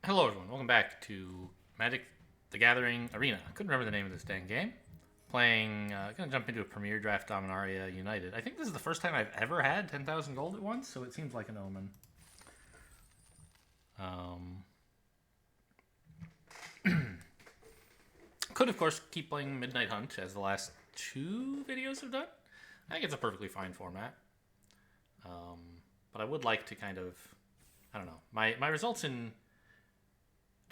Hello, everyone. Welcome back to Magic: The Gathering Arena. I couldn't remember the name of this dang game. Gonna jump into a Premier Draft Dominaria United. I think this is the first time I've ever had 10,000 gold at once, so it seems like an omen. Could, of course, keep playing Midnight Hunt, as the last two videos have done. I think it's a perfectly fine format. But I would like to kind of... I don't know. My results in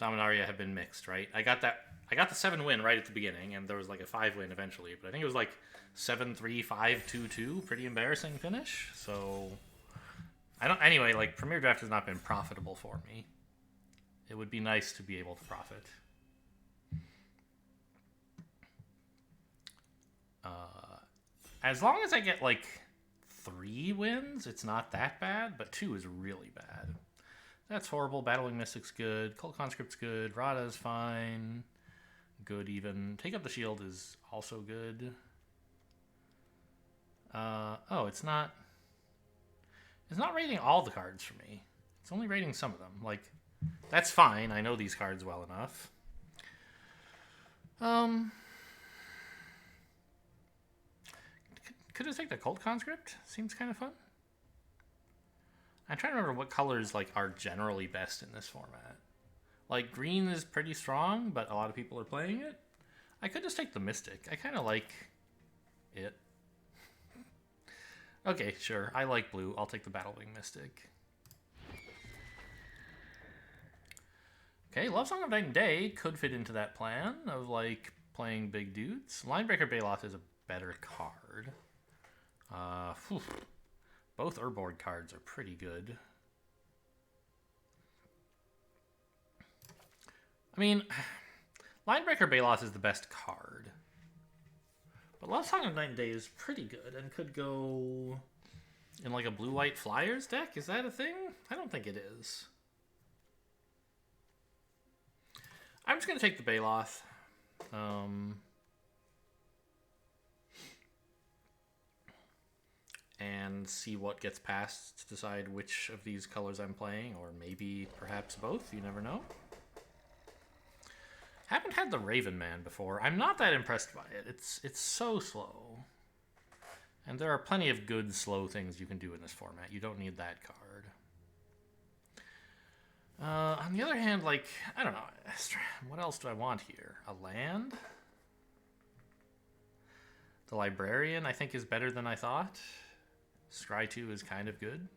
Dominaria have been mixed, right? I got the 7 win right at the beginning, and there was like a 5 win eventually, but I think it was like 7-3, 5-2-2, pretty embarrassing finish. So anyway, like Premier Draft has not been profitable for me. It would be nice to be able to profit. As long as I get like 3 wins, it's not that bad, but 2 is really bad. That's horrible. Battling Mystic's good. Cult Conscript's good. Rada's fine. Good even. Take Up the Shield is also good. Oh, it's not rating all the cards for me. It's only rating some of them. Like, that's fine. I know these cards well enough. Could I take the Cult Conscript? Seems kind of fun. I'm trying to remember what colors like are generally best in this format. Like, green is pretty strong, but a lot of people are playing it. I could just take the Mystic. I kind of like it. Okay, sure. I like blue. I'll take the Battlewing Mystic. Okay, Love Song of Night and Day could fit into that plan of, like, playing big dudes. Linebreaker Baloth is a better card. Both Urborg cards are pretty good. I mean, Linebreaker Baloth is the best card. But Love Song of Night and Day is pretty good and could go in like a blue-white Flyers deck. Is that a thing? I don't think it is. I'm just going to take the Baloth. And see what gets passed to decide which of these colors I'm playing, or maybe perhaps both. You never know. Haven't had the Raven Man before. I'm not that impressed by it. It's so slow. And there are plenty of good slow things you can do in this format. You don't need that card. On the other hand, like, I don't know. What else do I want here? A land? The Librarian, I think, is better than I thought. Scry 2 is kind of good.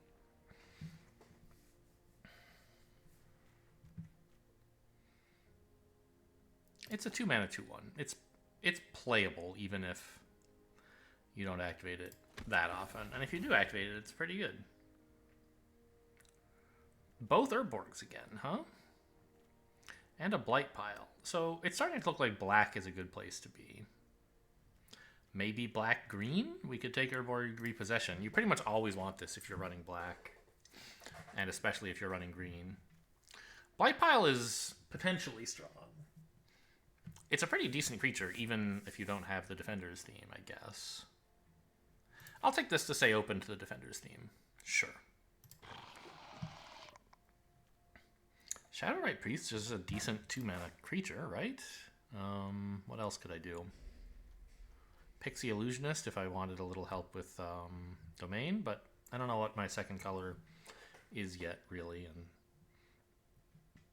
It's a 2-mana 2/1. It's playable even if you don't activate it that often. And if you do activate it, it's pretty good. Both Urborgs again, huh? And a Blight Pile. So it's starting to look like black is a good place to be. Maybe black-green? We could take Urborg Repossession. You pretty much always want this if you're running black. And especially if you're running green. Blight Pile is potentially strong. It's a pretty decent creature, even if you don't have the Defender's theme, I guess. I'll take this to say open to the Defender's theme. Sure. Shadowrite Priest is a decent 2-mana creature, right? What else could I do? Pixie Illusionist if I wanted a little help with Domain, but I don't know what my second color is yet, really, and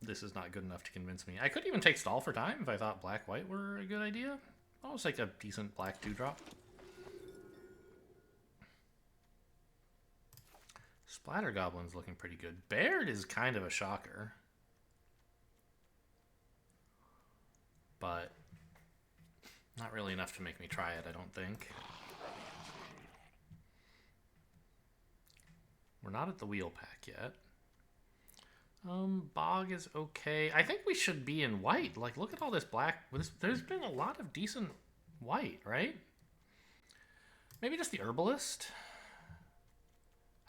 this is not good enough to convince me. I could even take Stall for Time if I thought black-white were a good idea. Almost like a decent black 2-drop. Splatter Goblin's looking pretty good. Baird is kind of a shocker. But not really enough to make me try it, I don't think. We're not at the wheel pack yet. Bog is okay. I think we should be in white. Like, look at all this black. There's been a lot of decent white, right? Maybe just the Herbalist.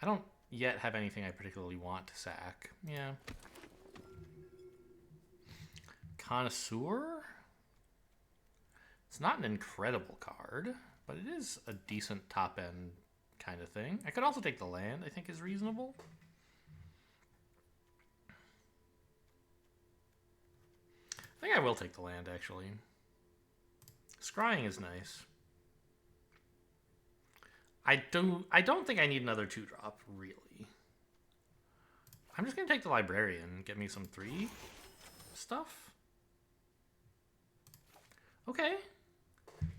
I don't yet have anything I particularly want to sack. Yeah. Connoisseur? It's not an incredible card, but it is a decent top-end kind of thing. I could also take the land, I think is reasonable. think I will take the land, actually. Scrying is nice. I don't think I need another 2-drop, really. I'm just going to take the Librarian, get me some 3 stuff. Okay.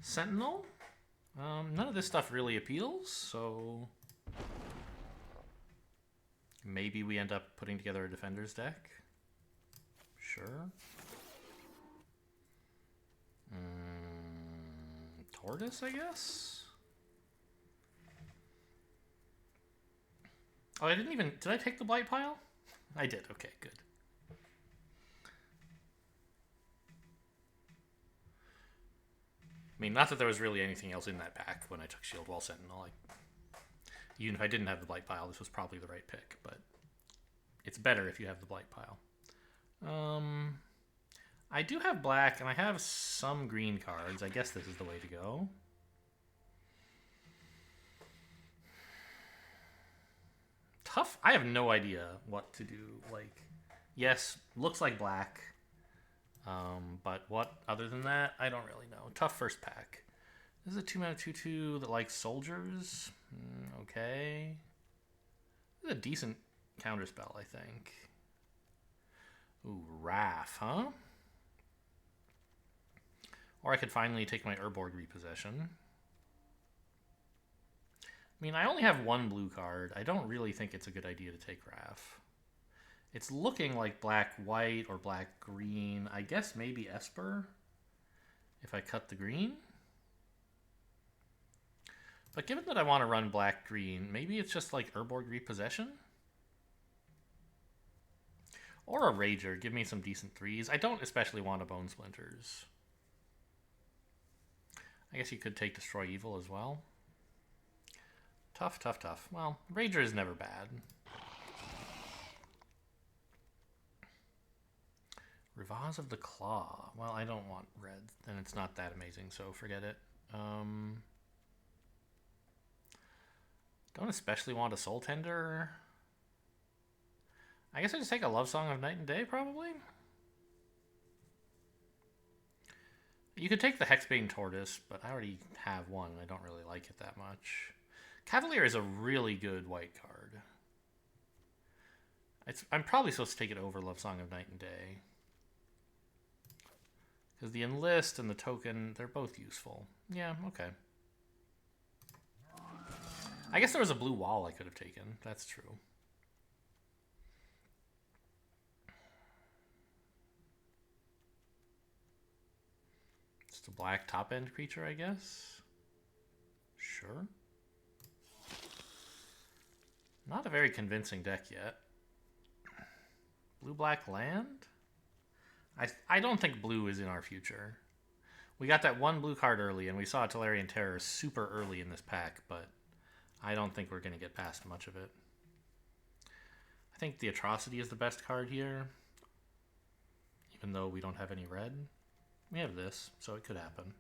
Sentinel. None of this stuff really appeals, so maybe we end up putting together a Defender's deck. Sure. Tortoise, I guess? Oh, I didn't even... Did I take the Blight Pile? I did. Okay, good. I mean, not that there was really anything else in that pack when I took Shield Wall Sentinel. Like, even if I didn't have the Blight Pile, this was probably the right pick, but it's better if you have the Blight Pile. I do have black, and I have some green cards. I guess this is the way to go. Tough. I have no idea what to do. Like, yes, looks like black. But what other than that, I don't really know. Tough first pack. This is a 2-mana 2/2 that likes soldiers. Okay. This is a decent counterspell, I think. Ooh, Wrath, huh? Or I could finally take my Urborg Repossession. I mean, I only have 1 blue card. I don't really think it's a good idea to take Wrath. It's looking like black-white or black-green. I guess maybe Esper, if I cut the green. But given that I want to run black-green, maybe it's just like Urborg Repossession? Or a Rager. Give me some decent 3s. I don't especially want a Bone Splinters. I guess you could take Destroy Evil as well. Tough, tough, tough. Well, Rager is never bad. Rivaz of the Claw. Well, I don't want red, and it's not that amazing, so forget it. Don't especially want a Soul Tender. I guess I just take a Love Song of Night and Day, probably? You could take the Hexbane Tortoise, but I already have one, and I don't really like it that much. Cavalier is a really good white card. I'm probably supposed to take it over Love Song of Night and Day. Because the Enlist and the Token, they're both useful. Yeah, okay. I guess there was a blue wall I could have taken. That's true. Just a black top-end creature, I guess. Sure. Not a very convincing deck yet. Blue-black land? I don't think blue is in our future. We got that 1 blue card early, and we saw Tolarian Terror super early in this pack, but I don't think we're going to get past much of it. I think the Atrocity is the best card here, even though we don't have any red. We have this, so it could happen.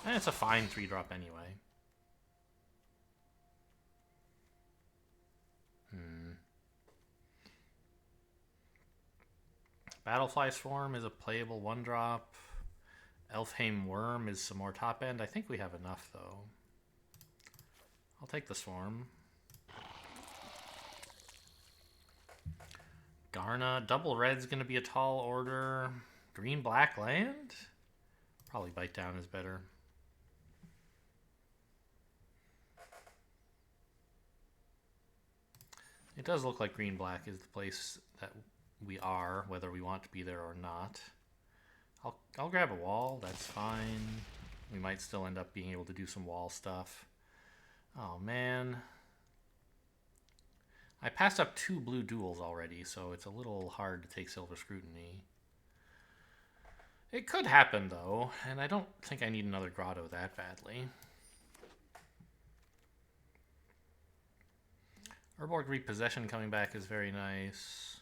And it's a fine 3-drop anyway. Battlefly Swarm is a playable 1-drop. Elfheim Worm is some more top end. I think we have enough, though. I'll take the Swarm. Garna. Double red's going to be a tall order. Green-black land? Probably Bite Down is better. It does look like green-black is the place that we are, whether we want to be there or not. I'll grab a wall, that's fine. We might still end up being able to do some wall stuff. Oh man. I passed up 2 blue duels already, so it's a little hard to take Silver Scrutiny. It could happen though, and I don't think I need another grotto that badly. Urborg Repossession coming back is very nice.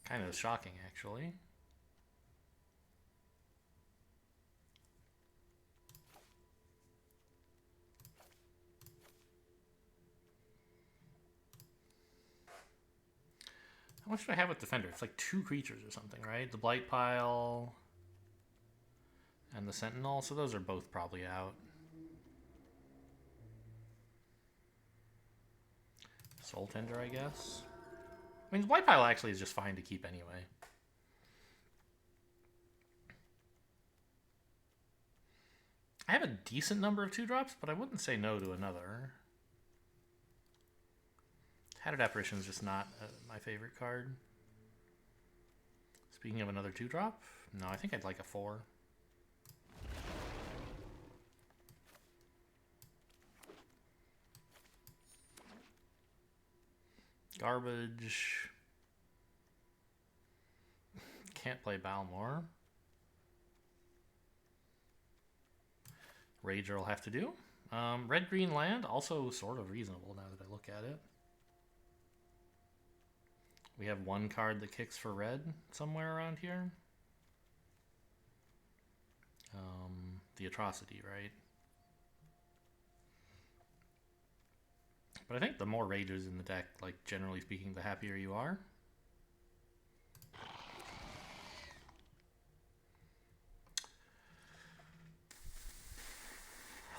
Kind of shocking, actually. How much do I have with Defender? It's like 2 creatures or something, right? The Blight Pile and the Sentinel, so those are both probably out. Soul Tender, I guess. I mean, the Blight Pile actually is just fine to keep anyway. I have a decent number of 2-drops, but I wouldn't say no to another. Hatted Apparition is just not my favorite card. Speaking of another 2-drop, no, I think I'd like a 4. Garbage. Can't play Balmor. Rager will have to do. Red-green land, also sort of reasonable now that I look at it. We have one card that kicks for red somewhere around here. The Atrocity, right? But I think the more Ragers in the deck, like generally speaking, the happier you are.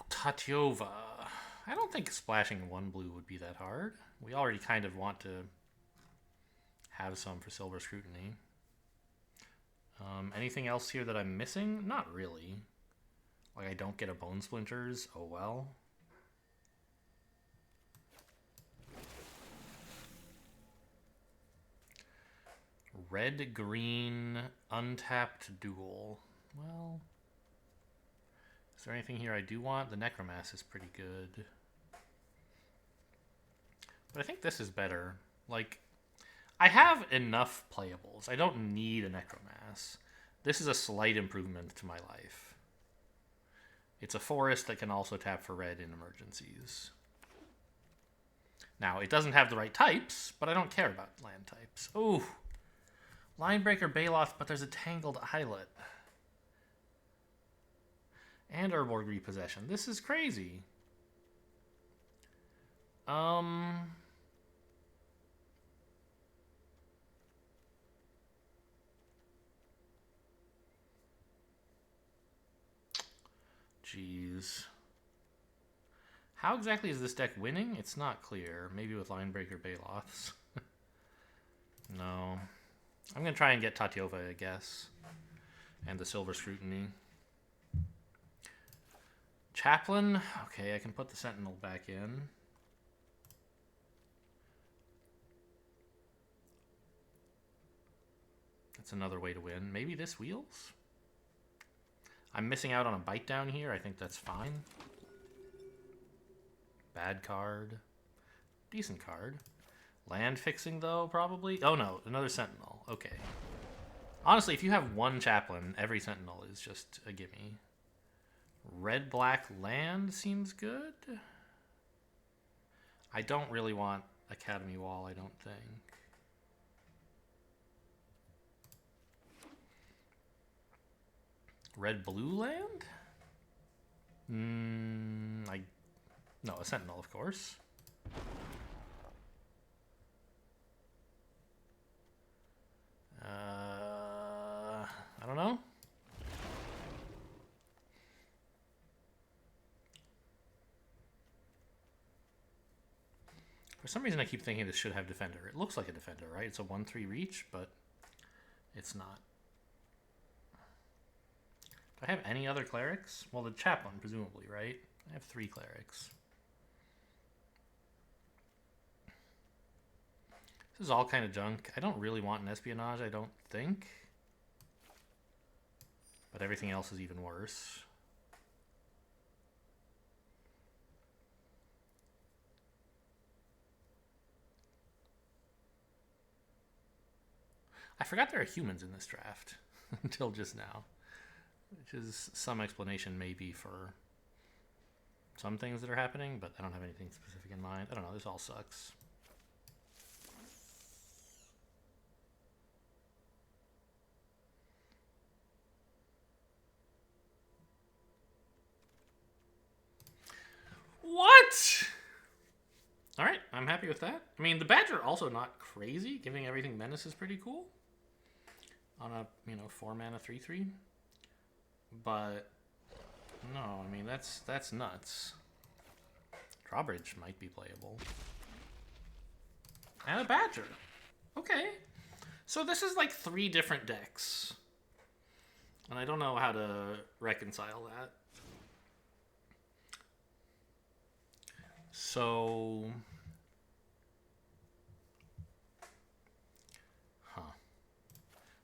Tatyova. I don't think splashing 1 blue would be that hard. We already kind of want to have some for Silver Scrutiny. Anything else here that I'm missing? Not really. Like, I don't get a Bone Splinters. Oh well. Red-green untapped duel. Well, is there anything here I do want? The Necromass is pretty good. But I think this is better. Like, I have enough playables. I don't need a Necromass. This is a slight improvement to my life. It's a forest that can also tap for red in emergencies. Now, it doesn't have the right types, but I don't care about land types. Ooh. Linebreaker Baloth, but there's a Tangled Islet. And Urborg Repossession. This is crazy. Jeez. How exactly is this deck winning? It's not clear. Maybe with Linebreaker Baloths. No. I'm going to try and get Tatyova, I guess. And the Silver Scrutiny. Chaplain. Okay, I can put the Sentinel back in. That's another way to win. Maybe this wheels? I'm missing out on a bite down here. I think that's fine. Bad card. Decent card. Land fixing, though, probably? Oh, no. Another Sentinel. Okay. Honestly, if you have one Chaplain, every Sentinel is just a gimme. Red-black land seems good. I don't really want Academy Wall, I don't think. Red-blue land? No, a Sentinel, of course. I don't know. For some reason, I keep thinking this should have Defender. It looks like a Defender, right? It's a 1/3 reach, but it's not. Do I have any other Clerics? Well, the Chaplain, presumably, right? I have 3 Clerics. This is all kind of junk. I don't really want an Espionage, I don't think. But everything else is even worse. I forgot there are humans in this draft until just now. Which is some explanation maybe for some things that are happening, but I don't have anything specific in mind. I don't know, this all sucks. What? All right, I'm happy with that. I mean, the Badger also not crazy. Giving everything Menace is pretty cool. On a, 4-mana 3/3. But, no, I mean, that's nuts. Drawbridge might be playable. And a Badger. Okay. So this is like 3 different decks. And I don't know how to reconcile that. So...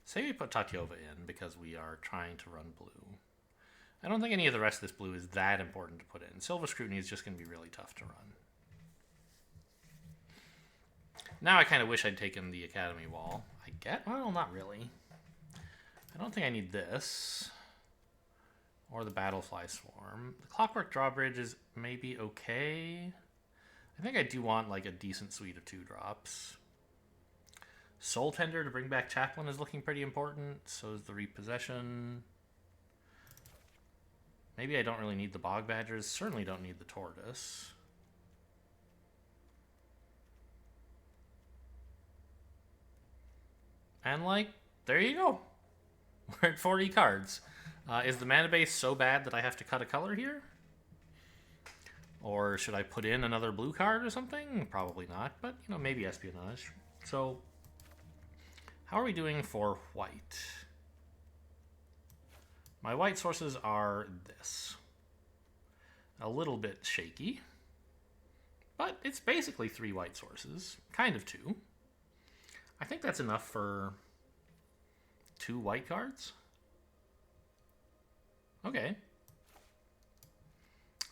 Say we put Tatyova in because we are trying to run blue. I don't think any of the rest of this blue is that important to put in. Silver Scrutiny is just going to be really tough to run. Now I kind of wish I'd taken the Academy Wall. Well, not really. I don't think I need this. Or the Battlefly Swarm. The Clockwork Drawbridge is maybe okay. I think I do want like a decent suite of 2-drops. Soul Tender to bring back Chaplain is looking pretty important. So is the Repossession. Maybe I don't really need the Bog Badgers. Certainly don't need the Tortoise. And like, there you go. We're at 40 cards. Is the mana base so bad that I have to cut a color here? Or should I put in another blue card or something? Probably not, but maybe Espionage. So, how are we doing for white? My white sources are this. A little bit shaky, but it's basically 3 white sources, kind of 2. I think that's enough for 2 white cards. Okay.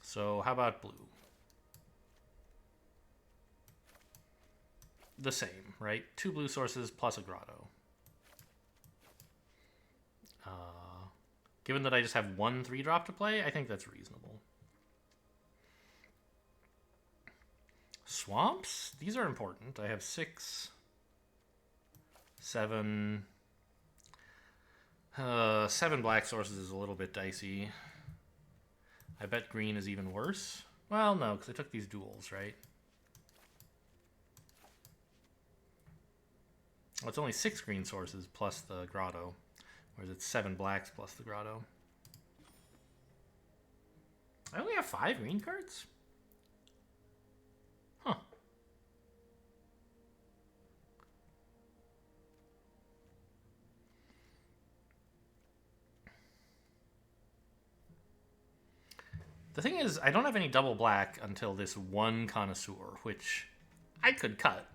So how about blue? The same, right? 2 blue sources plus a grotto. Given that I just have 1 3-drop to play, I think that's reasonable. Swamps? These are important. I have 6, 7... 7 black sources is a little bit dicey. I bet green is even worse. Well, no, because I took these duels, right? Well, it's only 6 green sources plus the grotto. Whereas it's 7 blacks plus the grotto. I only have 5 green cards? Huh. The thing is, I don't have any double black until this 1 Connoisseur, which I could cut.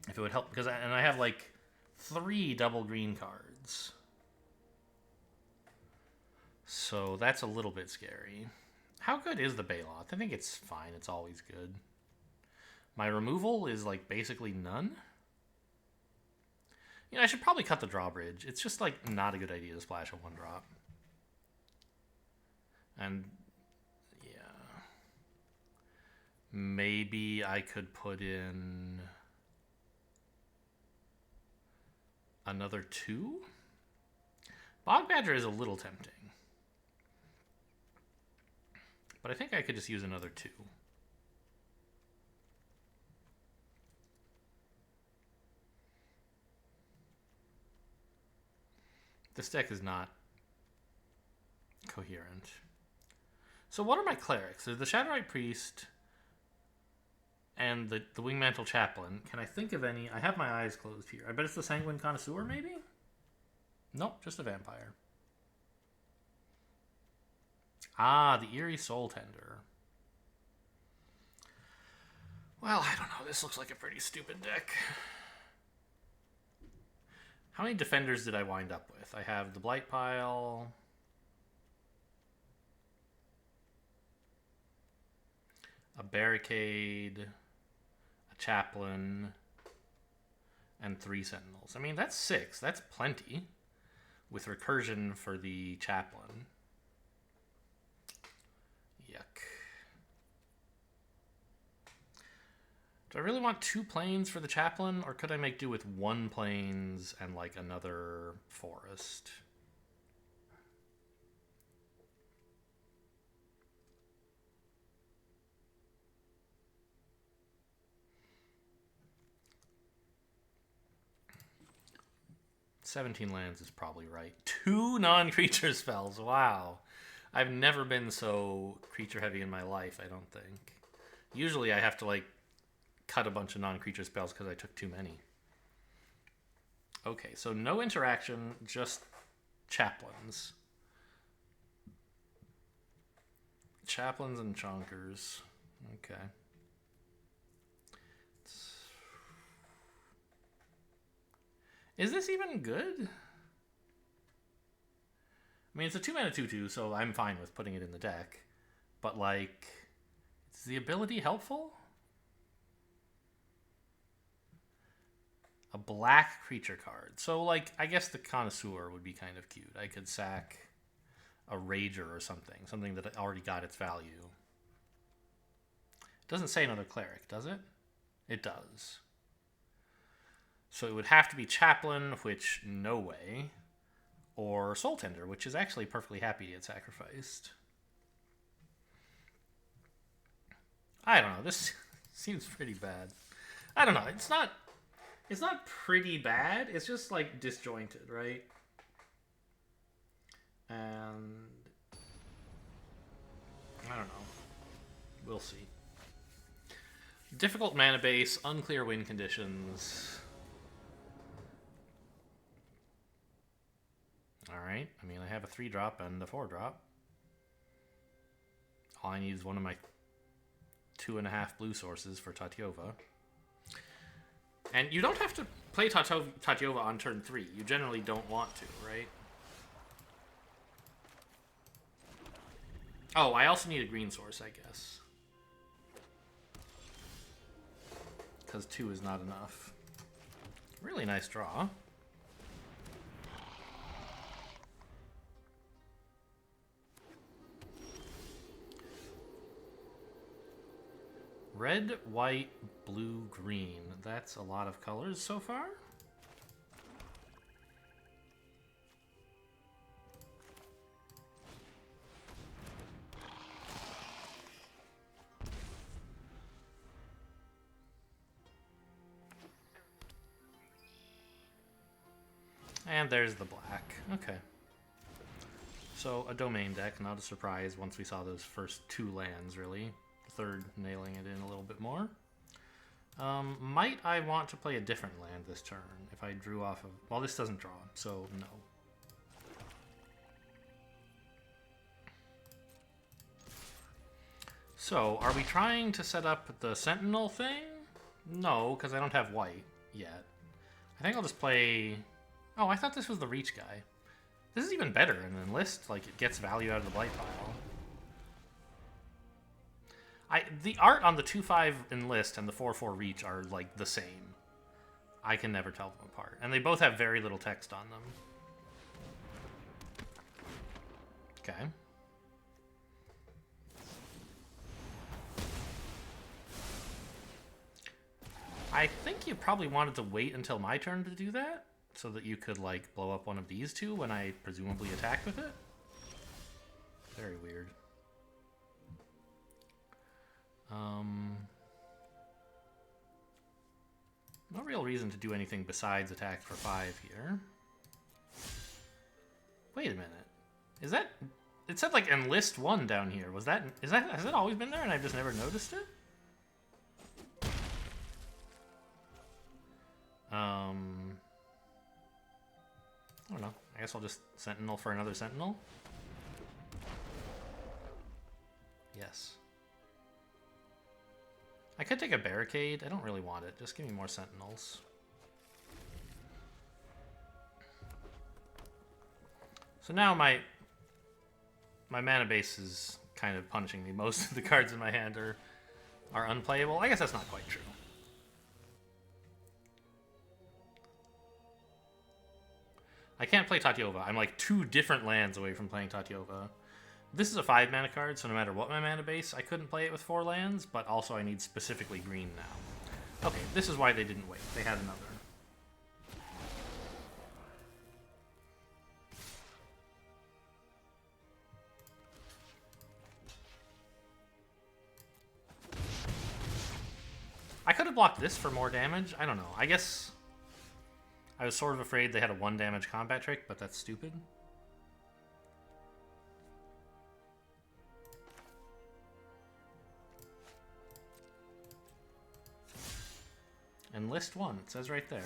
If it would help, because I have like 3 double green cards. So that's a little bit scary. How good is the Baloth? I think it's fine. It's always good. My removal is like basically none. I should probably cut the drawbridge. It's just like not a good idea to splash a 1-drop. And yeah. Maybe I could put in another 2? Bog Badger is a little tempting. But I think I could just use another 2. This deck is not coherent. So what are my clerics? There's the Shadowrite Priest and the Wingmantle Chaplain. Can I think of any? I have my eyes closed here. I bet it's the Sanguine Connoisseur, maybe? Nope, just a vampire. Ah, the Eerie Soul Tender. Well, I don't know. This looks like a pretty stupid deck. How many defenders did I wind up with? I have the Blight Pile, a Barricade, a Chaplain, and 3 Sentinels. I mean, that's 6. That's plenty. With Recursion for the Chaplain. Yuck. Do I really want 2 plains for the Chaplain, or could I make do with 1 plains and like another forest? 17 lands is probably right. 2 non-creature spells. Wow. I've never been so creature heavy in my life, I don't think. Usually I have to like cut a bunch of non-creature spells because I took too many. Okay, so no interaction, just chaplains. Chaplains and chonkers. Okay. Is this even good? I mean, it's a 2-mana 2/2, so I'm fine with putting it in the deck. But, like, is the ability helpful? A black creature card. So, like, I guess the Connoisseur would be kind of cute. I could sack a Rager or something. Something that already got its value. It doesn't say another Cleric, does it? It does. So it would have to be Chaplain, which no way. Or Soul Tender, which is actually perfectly happy to get sacrificed. I don't know. This seems pretty bad. I don't know. It's not pretty bad. It's just like disjointed, right? And I don't know. We'll see. Difficult mana base, unclear win conditions. Alright, I mean, I have a 3-drop and a 4-drop. All I need is one of my 2.5 blue sources for Tatyova. And you don't have to play Tatyova on turn 3. You generally don't want to, right? Oh, I also need a green source, I guess. Because 2 is not enough. Really nice draw. Red, white, blue, green. That's a lot of colors so far. And there's the black. Okay. So a domain deck, not a surprise once we saw those first 2 lands, really. Third nailing it in a little bit more. Might I want to play a different land this turn if I drew off of... Well, this doesn't draw, so no. So, are we trying to set up the Sentinel thing? No, because I don't have white yet. I think I'll just play... Oh, I thought this was the Reach guy. This is even better in Enlist. Like, it gets value out of the Blight pile. The art on the 2/5 Enlist and the 4/4 Reach are, like, the same. I can never tell them apart. And they both have very little text on them. Okay. I think you probably wanted to wait until my turn to do that, so that you could, like, blow up one of these 2 when I presumably attack with it. Very weird. No real reason to do anything besides attack for 5 here. Wait a minute. Is that... It said, like, Enlist 1 down here. Was that... Has that always been there and I've just never noticed it? I don't know. I guess I'll just Sentinel for another Sentinel. Yes. I could take a Barricade. I don't really want it. Just give me more Sentinels. So now my mana base is kind of punishing me. Most of the cards in my hand are unplayable. I guess that's not quite true. I can't play Tatyova. I'm like 2 different lands away from playing Tatyova. This is a 5-mana card, so no matter what my mana base, I couldn't play it with 4 lands, but also I need specifically green now. Okay, this is why they didn't wait. They had another. I could have blocked this for more damage. I don't know. I guess I was sort of afraid they had a 1 damage combat trick, but that's stupid. Enlist 1, it says right there.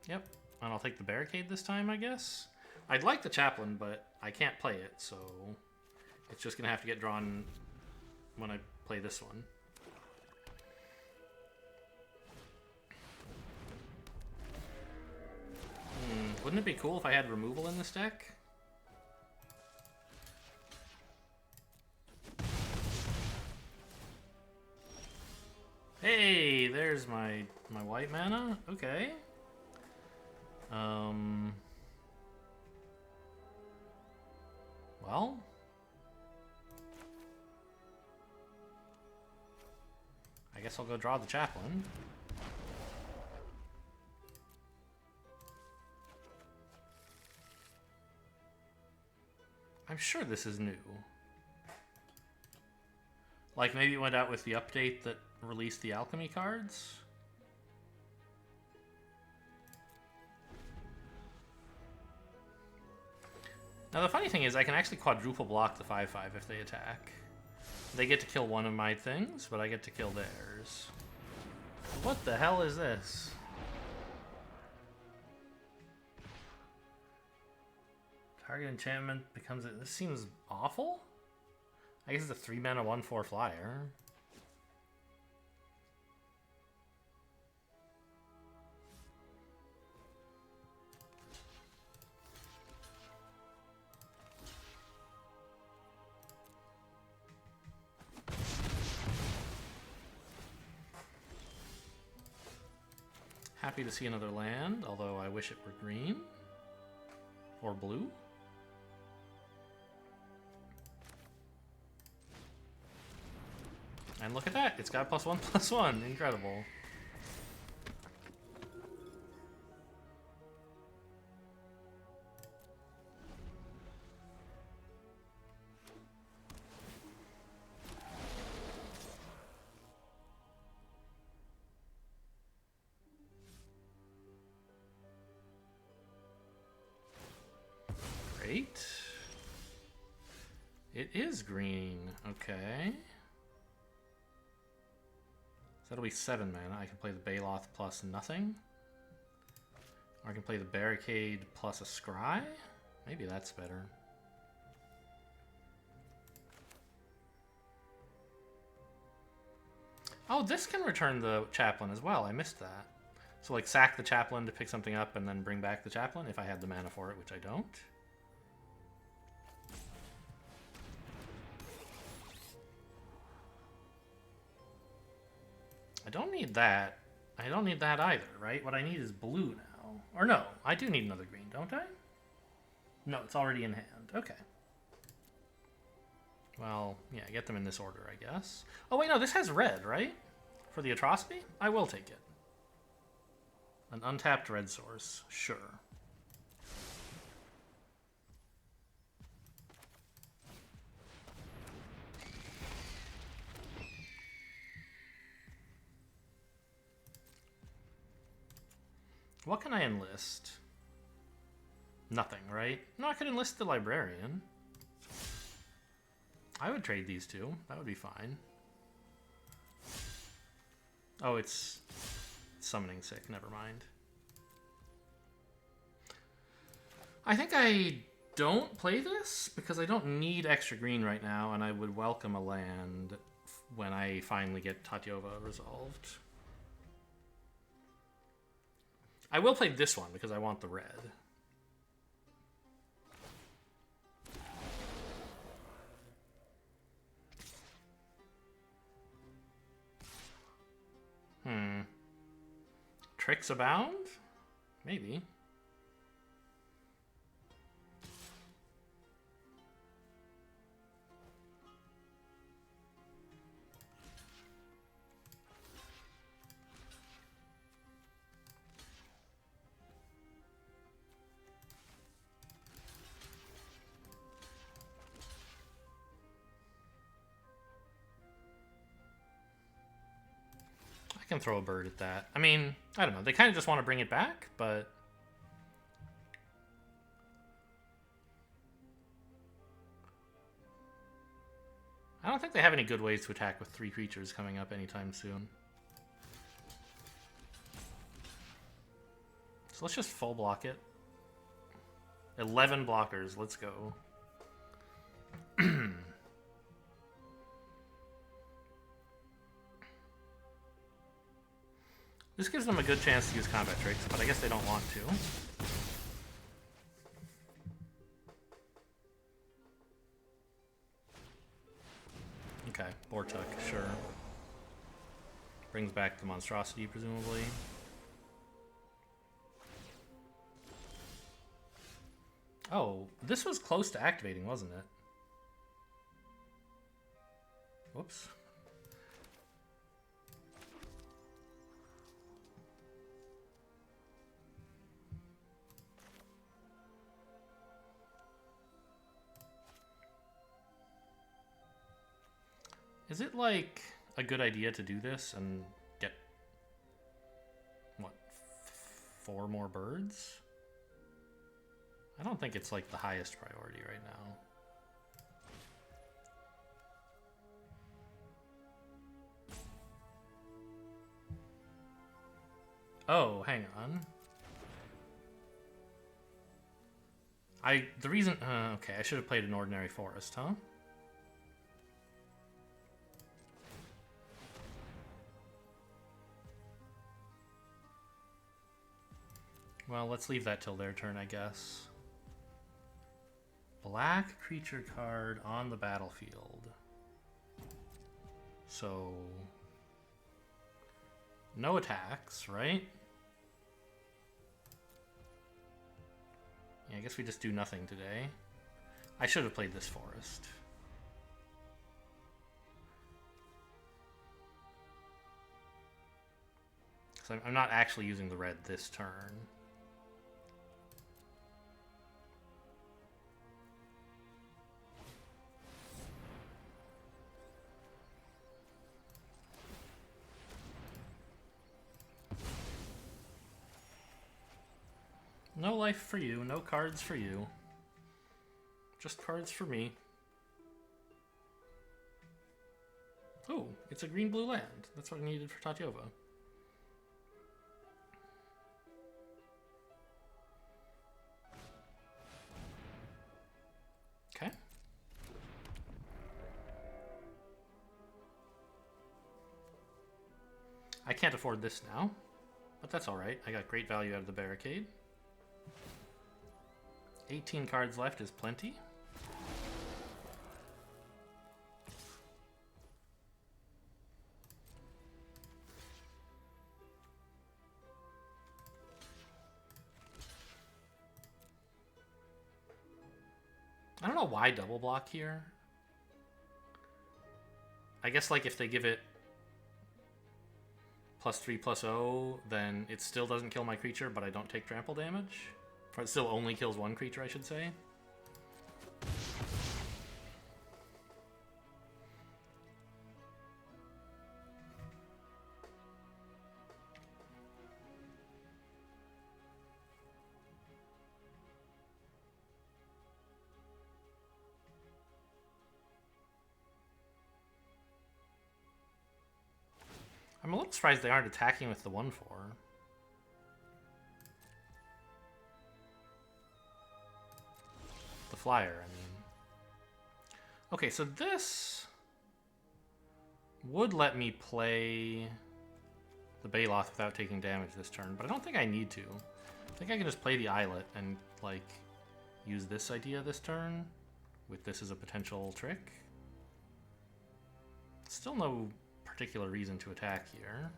Yep, and I'll take the barricade this time, I guess. I'd like the chaplain, but I can't play it, so it's just gonna have to get drawn when I play this one. Wouldn't it be cool if I had removal in this deck? Hey, there's my white mana. Okay. Well, I guess I'll go draw the chaplain. I'm sure this is new. Like maybe it went out with the update that released the alchemy cards? Now the funny thing is I can actually quadruple block the 5/5 if they attack. They get to kill one of my things, but I get to kill theirs. What the hell is this? Target enchantment becomes... This seems awful? I guess it's a 3 mana 1/4 flyer. Happy to see another land, although I wish it were green. Or blue. And look at that, it's got +1/+1, incredible. Great. It is green, okay. So that'll be 7 mana. I can play the Baloth plus nothing. Or I can play the Barricade plus a Scry. Maybe that's better. Oh, this can return the Chaplain as well. I missed that. So like sack the Chaplain to pick something up and then bring back the Chaplain if I had the mana for it, which I don't. I don't need that. I don't need that either, right? What I need is blue now. Or no, I do need another green, don't I? No, it's already in hand. Okay. Well, yeah, get them in this order, I guess. Oh, wait, no, this has red, right? For the atrocity? I will take it. An untapped red source, sure. What can I enlist? Nothing, right? No, I could enlist the librarian. I would trade these two. That would be fine. Oh, it's summoning sick. Never mind. I think I don't play this because I don't need extra green right now, and I would welcome a land when I finally get Tatyova resolved. I will play this one because I want the red. Tricks abound? Maybe. can throw a bird at that. I mean, I don't know. They kind of just want to bring it back, but... I don't think they have any good ways to attack with 3 creatures coming up anytime soon. So let's just full block it. 11 blockers, let's go. This gives them a good chance to use combat tricks, but I guess they don't want to. Okay, Bortuk, sure. Brings back the monstrosity, presumably. Oh, this was close to activating, wasn't it? Whoops. Is it, like, a good idea to do this and get, what, 4 more birds? I don't think it's, like, the highest priority right now. Oh, hang on. The reason... okay, I should have played an ordinary forest, huh? Well, let's leave that till their turn, I guess. Black creature card on the battlefield. So... no attacks, right? Yeah, I guess we just do nothing today. I should have played this forest. So I'm not actually using the red this turn. No life for you, no cards for you. Just cards for me. Oh, it's a green-blue land. That's what I needed for Tatyova. Okay. I can't afford this now, but that's alright. I got great value out of the barricade. 18 cards left is plenty. I don't know why double block here. I guess like if they give it +3/+0, then it still doesn't kill my creature, but I don't take trample damage. Or it still only kills one creature, I should say. I'm a little surprised they aren't attacking with the 1/4. Flyer, I mean. Okay, so this would let me play the Baloth without taking damage this turn, but I don't think I need to. I think I can just play the Islet and, like, use this idea this turn with this as a potential trick. Still no particular reason to attack here.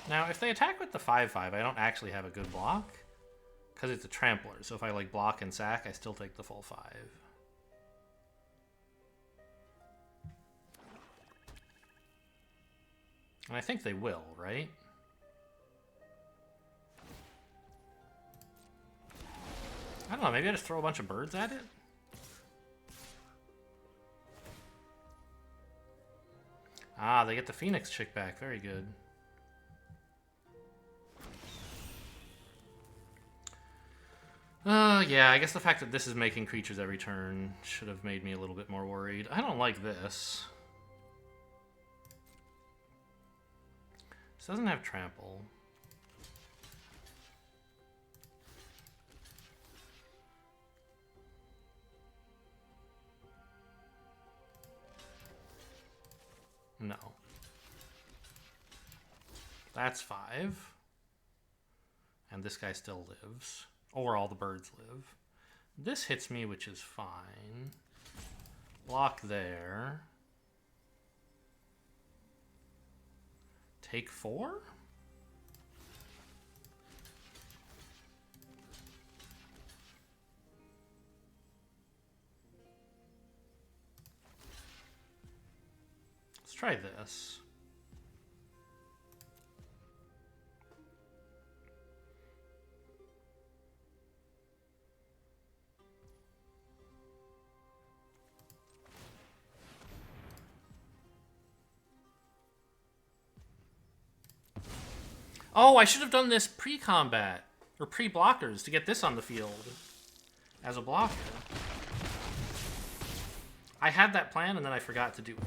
Now, if they attack with the 5/5, I don't actually have a good block, because it's a trampler. So if I like block and sack, I still take the full 5. And I think they will, right? I don't know, maybe I just throw a bunch of birds at it? Ah, they get the Phoenix chick back. Very good. Yeah, I guess the fact that this is making creatures every turn should have made me a little bit more worried. I don't like this. This doesn't have trample. No. That's 5. And this guy still lives. Or all the birds live. This hits me, which is fine. Block there. Take 4? Let's try this. Oh, I should have done this pre-combat, or pre-blockers, to get this on the field as a blocker. I had that plan, and then I forgot to do it.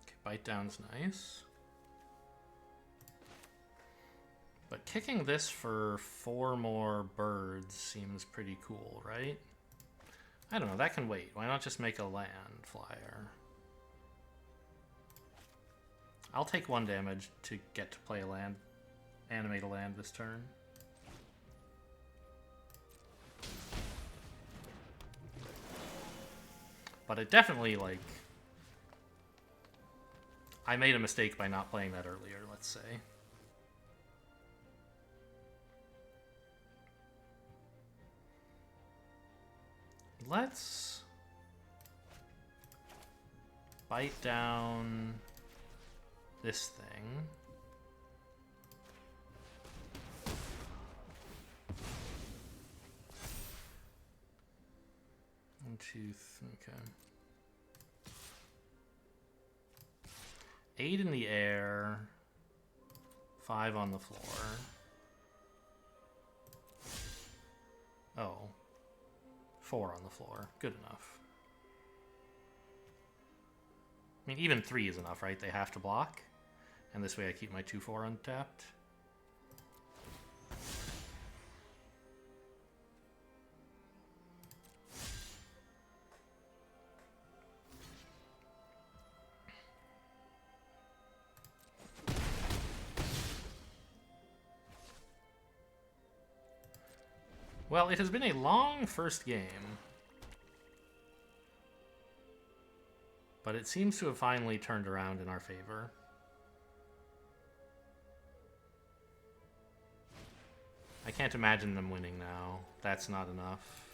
Okay, bite down's nice. But kicking this for 4 more birds seems pretty cool, right? I don't know, that can wait. Why not just make a land flyer? I'll take 1 damage to get to play a land, animate a land this turn. But it definitely, like... I made a mistake by not playing that earlier, let's say. Let's bite down this thing. One, two, okay. 8 in the air, 5 on the floor. Oh. 4 on the floor. Good enough. I mean, even 3 is enough, right? They have to block. And this way I keep my 2/4 untapped. Well, it has been a long first game. But it seems to have finally turned around in our favor. I can't imagine them winning now. That's not enough.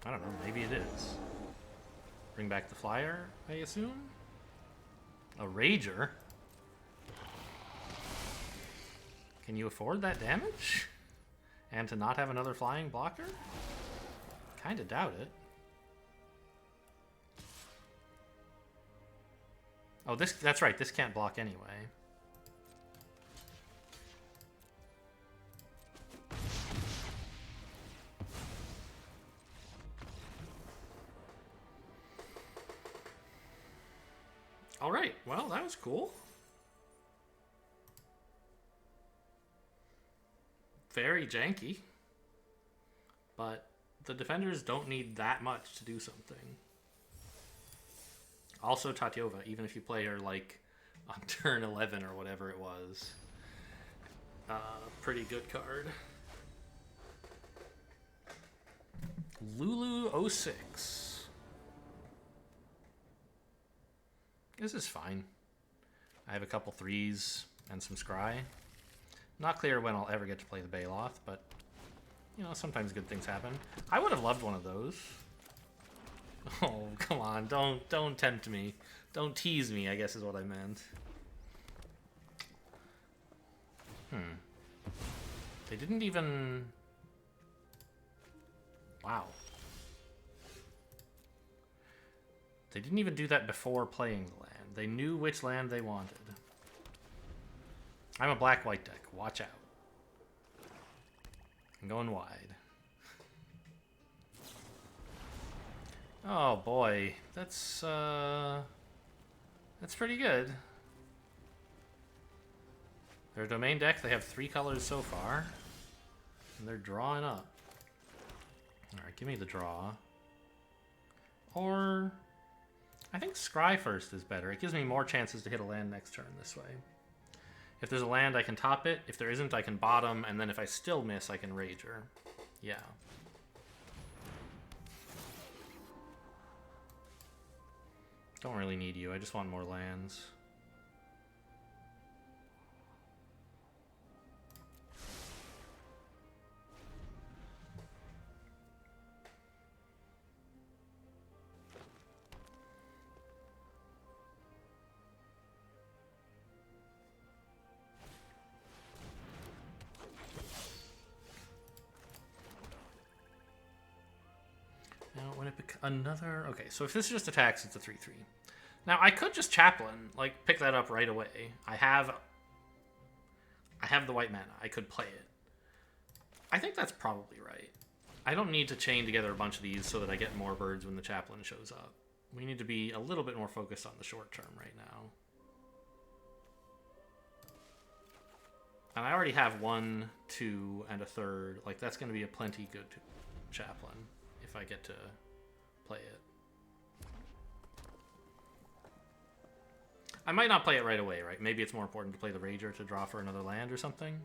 I don't know, maybe it is. Bring back the flyer, I assume? A Rager? Can you afford that damage? And to not have another flying blocker? Kinda doubt it. Oh, that's right, this can't block anyway. Alright, well, that was cool. Very janky. But the defenders don't need that much to do something. Also Tatyova, even if you play her like on turn 11 or whatever it was. Pretty good card. Lulu 06. This is fine. I have a couple 3s and some scry. Not clear when I'll ever get to play the Baloth, but, you know, sometimes good things happen. I would have loved one of those. Oh, come on, don't tempt me. Don't tease me, I guess is what I meant. They didn't even... Wow. They didn't even do that before playing the land. They knew which land they wanted. I'm a black-white deck. Watch out. I'm going wide. Oh boy, that's pretty good. Their domain deck, they have 3 colors so far. And they're drawing up. Alright, give me the draw. Or... I think Scry first is better. It gives me more chances to hit a land next turn this way. If there's a land, I can top it. If there isn't, I can bottom. And then if I still miss, I can Rager. Yeah. Don't really need you. I just want more lands. Another... Okay, so if this just attacks, it's a 3-3. Now, I could just Chaplain, like, pick that up right away. I have the white mana. I could play it. I think that's probably right. I don't need to chain together a bunch of these so that I get more birds when the Chaplain shows up. We need to be a little bit more focused on the short term right now. And I already have 1, 2, and a 3rd. Like, that's going to be a plenty good Chaplain if I get to... play it. I might not play it right away, right? Maybe it's more important to play the Rager to draw for another land or something.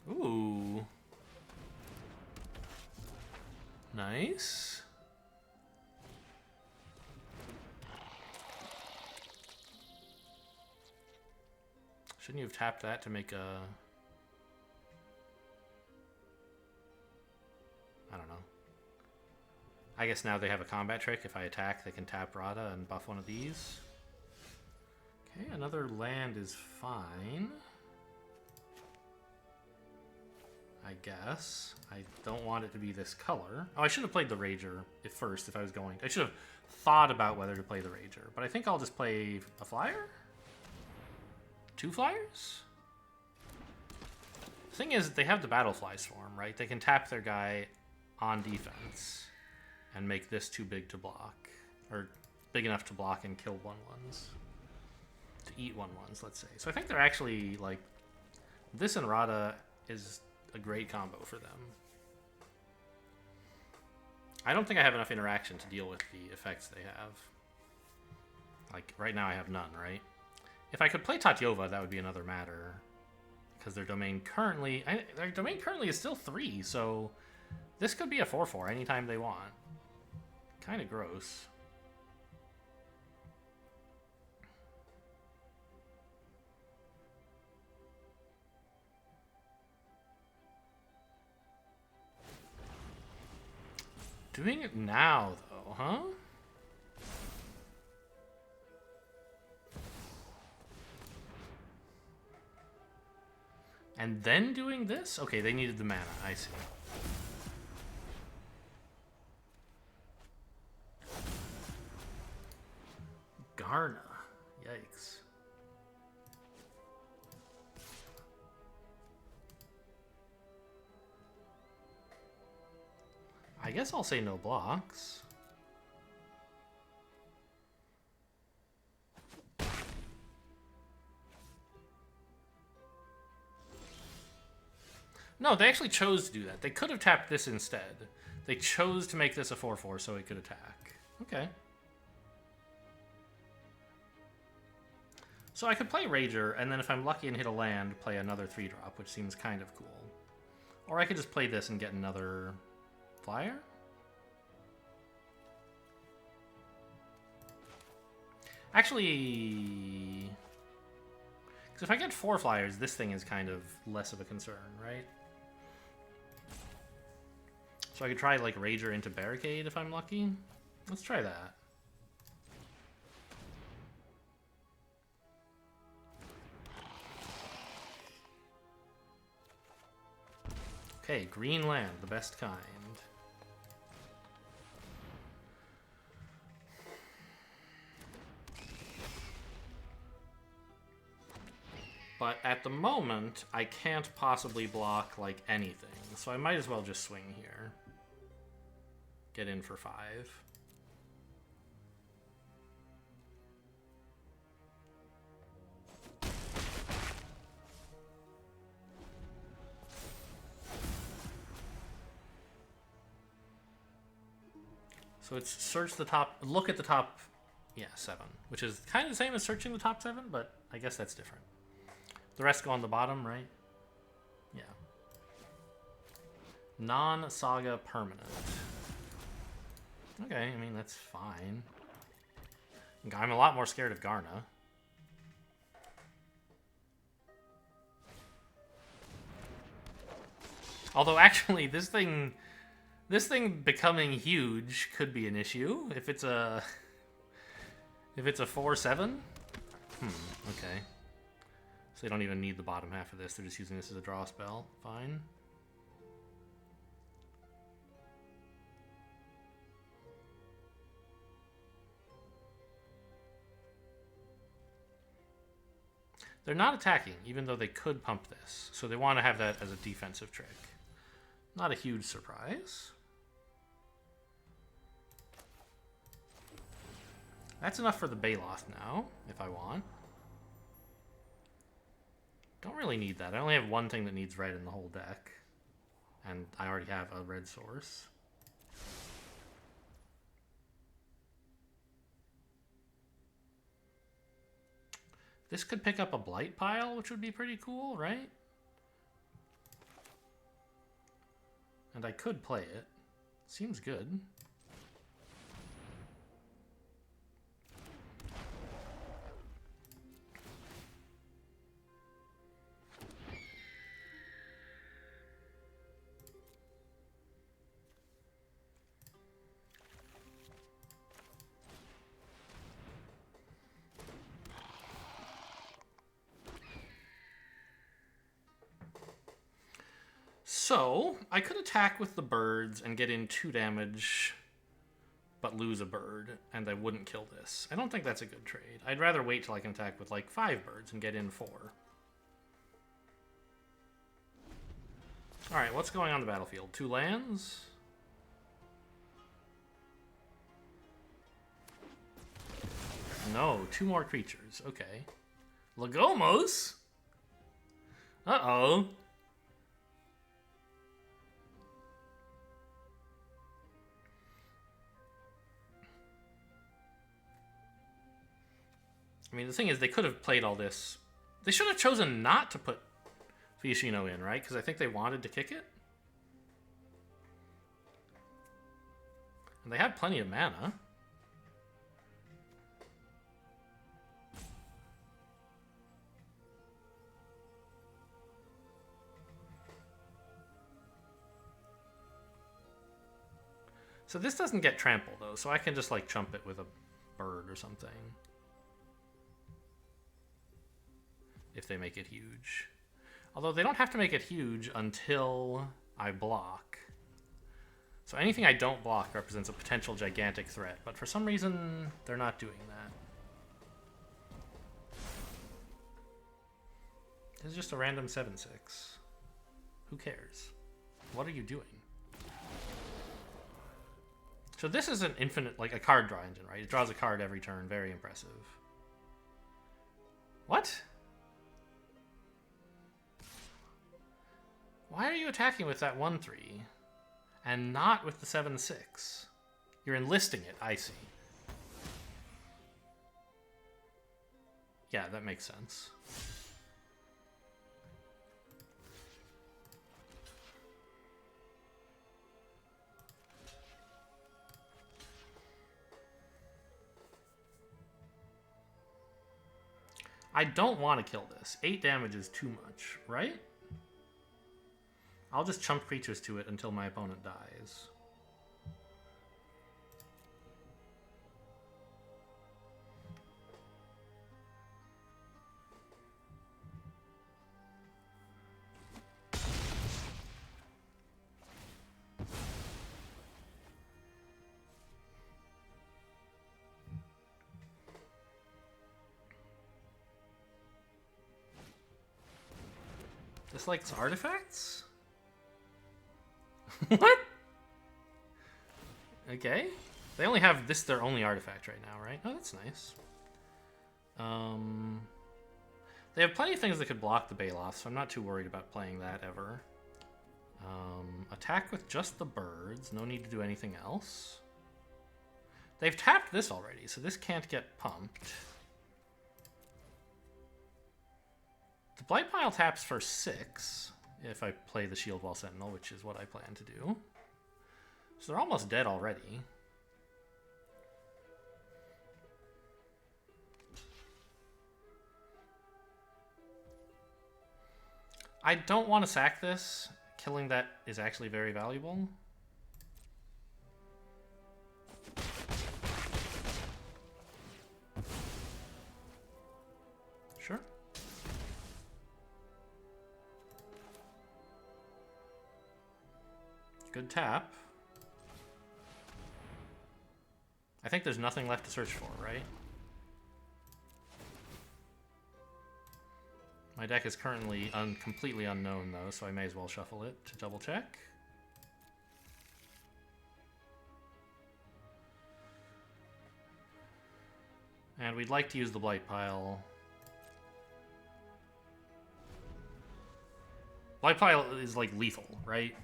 Ooh. Nice. Shouldn't you have tapped that to make a... I don't know. I guess now they have a combat trick. If I attack, they can tap Rada and buff one of these. Okay, another land is fine. I guess. I don't want it to be this color. Oh, I should have played the Rager at first if I was going. I should have thought about whether to play the Rager. But I think I'll just play a flyer? 2 flyers? The thing is, they have the Battlefly Swarm, right? They can tap their guy on defense and make this too big to block. Or big enough to block and kill 1/1s. To eat 1/1s, let's say. So I think they're actually, like... This and Rada is a great combo for them. I don't think I have enough interaction to deal with the effects they have. Like, right now I have none, right? If I could play Tatyova, that would be another matter. Because their domain currently... their domain currently is still 3, so... This could be a 4/4 anytime they want. Kind of gross. Doing it now, though, huh? And then doing this? Okay, they needed the mana, I see. Garna. Yikes. I guess I'll say no blocks. No, they actually chose to do that. They could have tapped this instead. They chose to make this a 4/4 so it could attack. Okay. So I could play Rager, and then if I'm lucky and hit a land, play another 3-drop, which seems kind of cool. Or I could just play this and get another flyer? Actually, because if I get 4 flyers, this thing is kind of less of a concern, right? So I could try, like, Rager into Barricade if I'm lucky. Let's try that. Okay, green land, the best kind. But at the moment, I can't possibly block, like, anything. So I might as well just swing here. Get in for 5. So it's search the top, look at the top, yeah, 7. Which is kind of the same as searching the top 7, but I guess that's different. The rest go on the bottom, right? Yeah. Non-saga permanent. Okay, I mean, that's fine. I'm a lot more scared of Garna. Although, actually, this thing becoming huge could be an issue if it's a 4/7. Okay. So they don't even need the bottom half of this. They're just using this as a draw spell. Fine. They're not attacking, even though they could pump this. So they want to have that as a defensive trick. Not a huge surprise. That's enough for the Baloth now, if I want. Don't really need that. I only have one thing that needs red in the whole deck. And I already have a red source. This could pick up a Blight Pile, which would be pretty cool, right? And I could play it. Seems good. So, I could attack with the birds and get in 2 damage, but lose a bird, and I wouldn't kill this. I don't think that's a good trade. I'd rather wait till I can attack with, like, 5 birds and get in 4. Alright, what's going on the battlefield? 2 lands? No, 2 more creatures. Okay. Lagomos? Uh-oh. I mean, the thing is, they could have played all this. They should have chosen not to put Fiashino in, right? Because I think they wanted to kick it. And they have plenty of mana. So this doesn't get trampled, though, so I can just, like, chump it with a bird or something. If they make it huge. Although they don't have to make it huge until I block. So anything I don't block represents a potential gigantic threat, but for some reason, they're not doing that. This is just a random 7/6. Who cares? What are you doing? So this is an infinite, like a card draw engine, right? It draws a card every turn. Very impressive. What? Why are you attacking with that 1/3 and not with the 7/6? You're enlisting it, I see. Yeah, that makes sense. I don't want to kill this. 8 damage is too much, right? I'll just chump creatures to it until my opponent dies. This likes artifacts? What? Okay. They only have this their only artifact right now, right? Oh, that's nice. They have plenty of things that could block the Baloth, so I'm not too worried about playing that ever. Attack with just the birds. No need to do anything else. They've tapped this already, so this can't get pumped. The Blight Pile taps for 6 if I play the Shield Wall Sentinel, which is what I plan to do. So they're almost dead already. I don't want to sack this. Killing that is actually very valuable. Sure. Good tap. I think there's nothing left to search for, right? My deck is currently completely unknown, though, so I may as well shuffle it to double check. And we'd like to use the Blight Pile. Blight Pile is like lethal, right?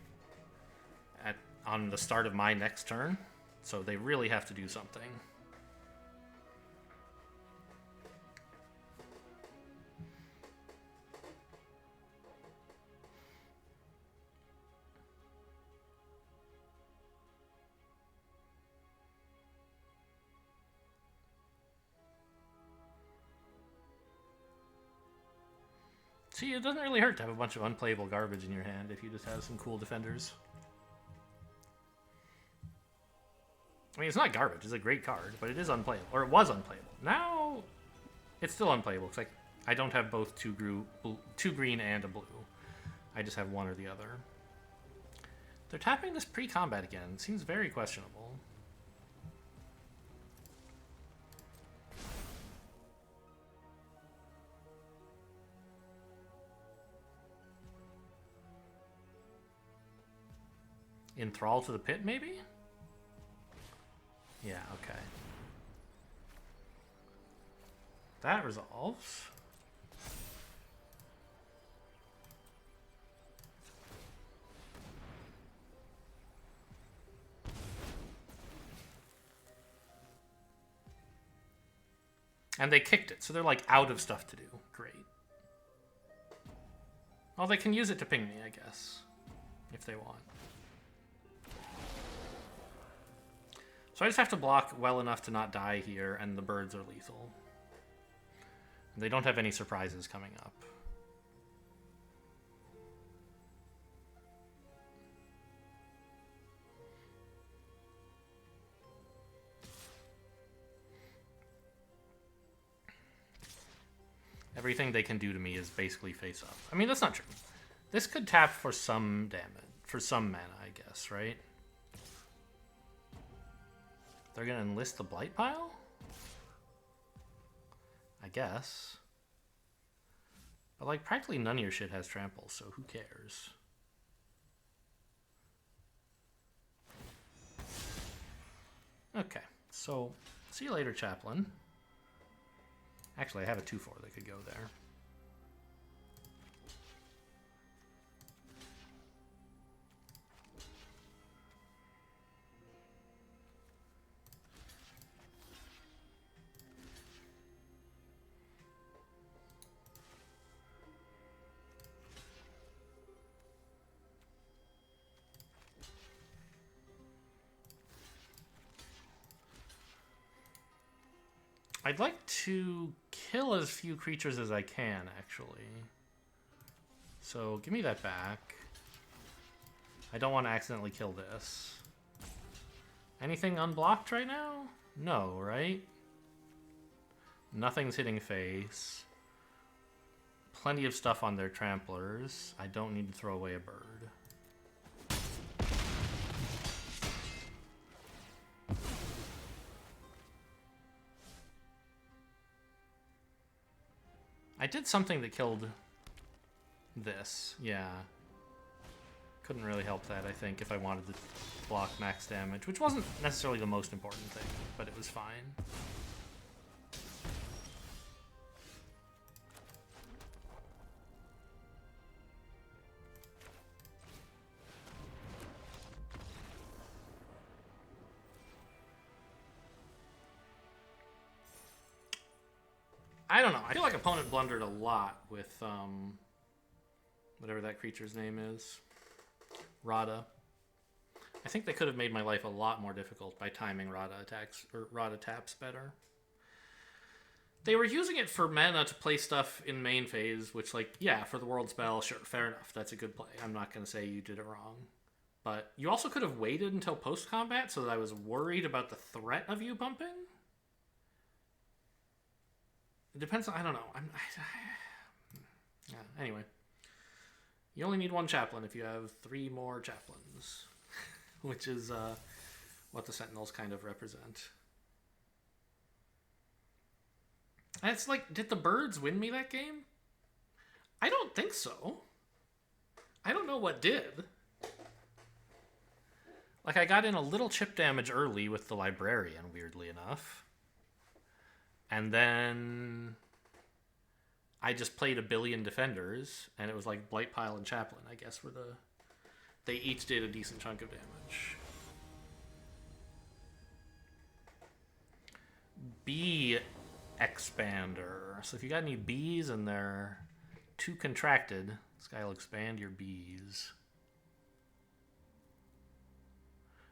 On the start of my next turn, so they really have to do something. See, it doesn't really hurt to have a bunch of unplayable garbage in your hand if you just have some cool defenders. I mean, it's not garbage. It's a great card, but it is unplayable. Or it was unplayable. Now, it's still unplayable. Because I don't have both two green and a blue. I just have one or the other. They're tapping this pre-combat again. It seems very questionable. Enthrall to the Pit, maybe? Yeah, okay. That resolves. And they kicked it, so they're like out of stuff to do. Great. Well, they can use it to ping me, I guess, if they want. So I just have to block well enough to not die here, and the birds are lethal. And they don't have any surprises coming up. Everything they can do to me is basically face up. I mean, that's not true. This could tap for some damage, for some mana, I guess, right? They're going to enlist the Blight Pile? I guess. But, like, practically none of your shit has trample, so who cares? Okay, so see you later, Chaplain. Actually, I have a 2/4 that could go there. I'd like to kill as few creatures as I can, actually. So give me that back. I don't want to accidentally kill this. Anything unblocked right now? No, right? Nothing's hitting face. Plenty of stuff on their tramplers. I don't need to throw away a bird. I did something that killed this, yeah. Couldn't really help that, I think, if I wanted to block max damage, which wasn't necessarily the most important thing, but it was fine. I don't know. I feel like opponent blundered a lot with whatever that creature's name is. Rada. I think they could have made my life a lot more difficult by timing Rada attacks or Rada taps better. They were using it for mana to play stuff in main phase, which, like, yeah, for the world spell, sure, fair enough. That's a good play. I'm not going to say you did it wrong. But you also could have waited until post-combat so that I was worried about the threat of you bumping. It depends on, I don't know. Yeah, anyway. You only need one chaplain if you have 3 more chaplains, which is what the Sentinels kind of represent. And it's like, did the birds win me that game? I don't think so. I don't know what did. Like, I got in a little chip damage early with the Librarian, weirdly enough. And then I just played a billion defenders, and it was like Blightpile and Chaplain, I guess, were the... They each did a decent chunk of damage. Bee Expander. So if you got any bees and they're too contracted, this guy will expand your bees.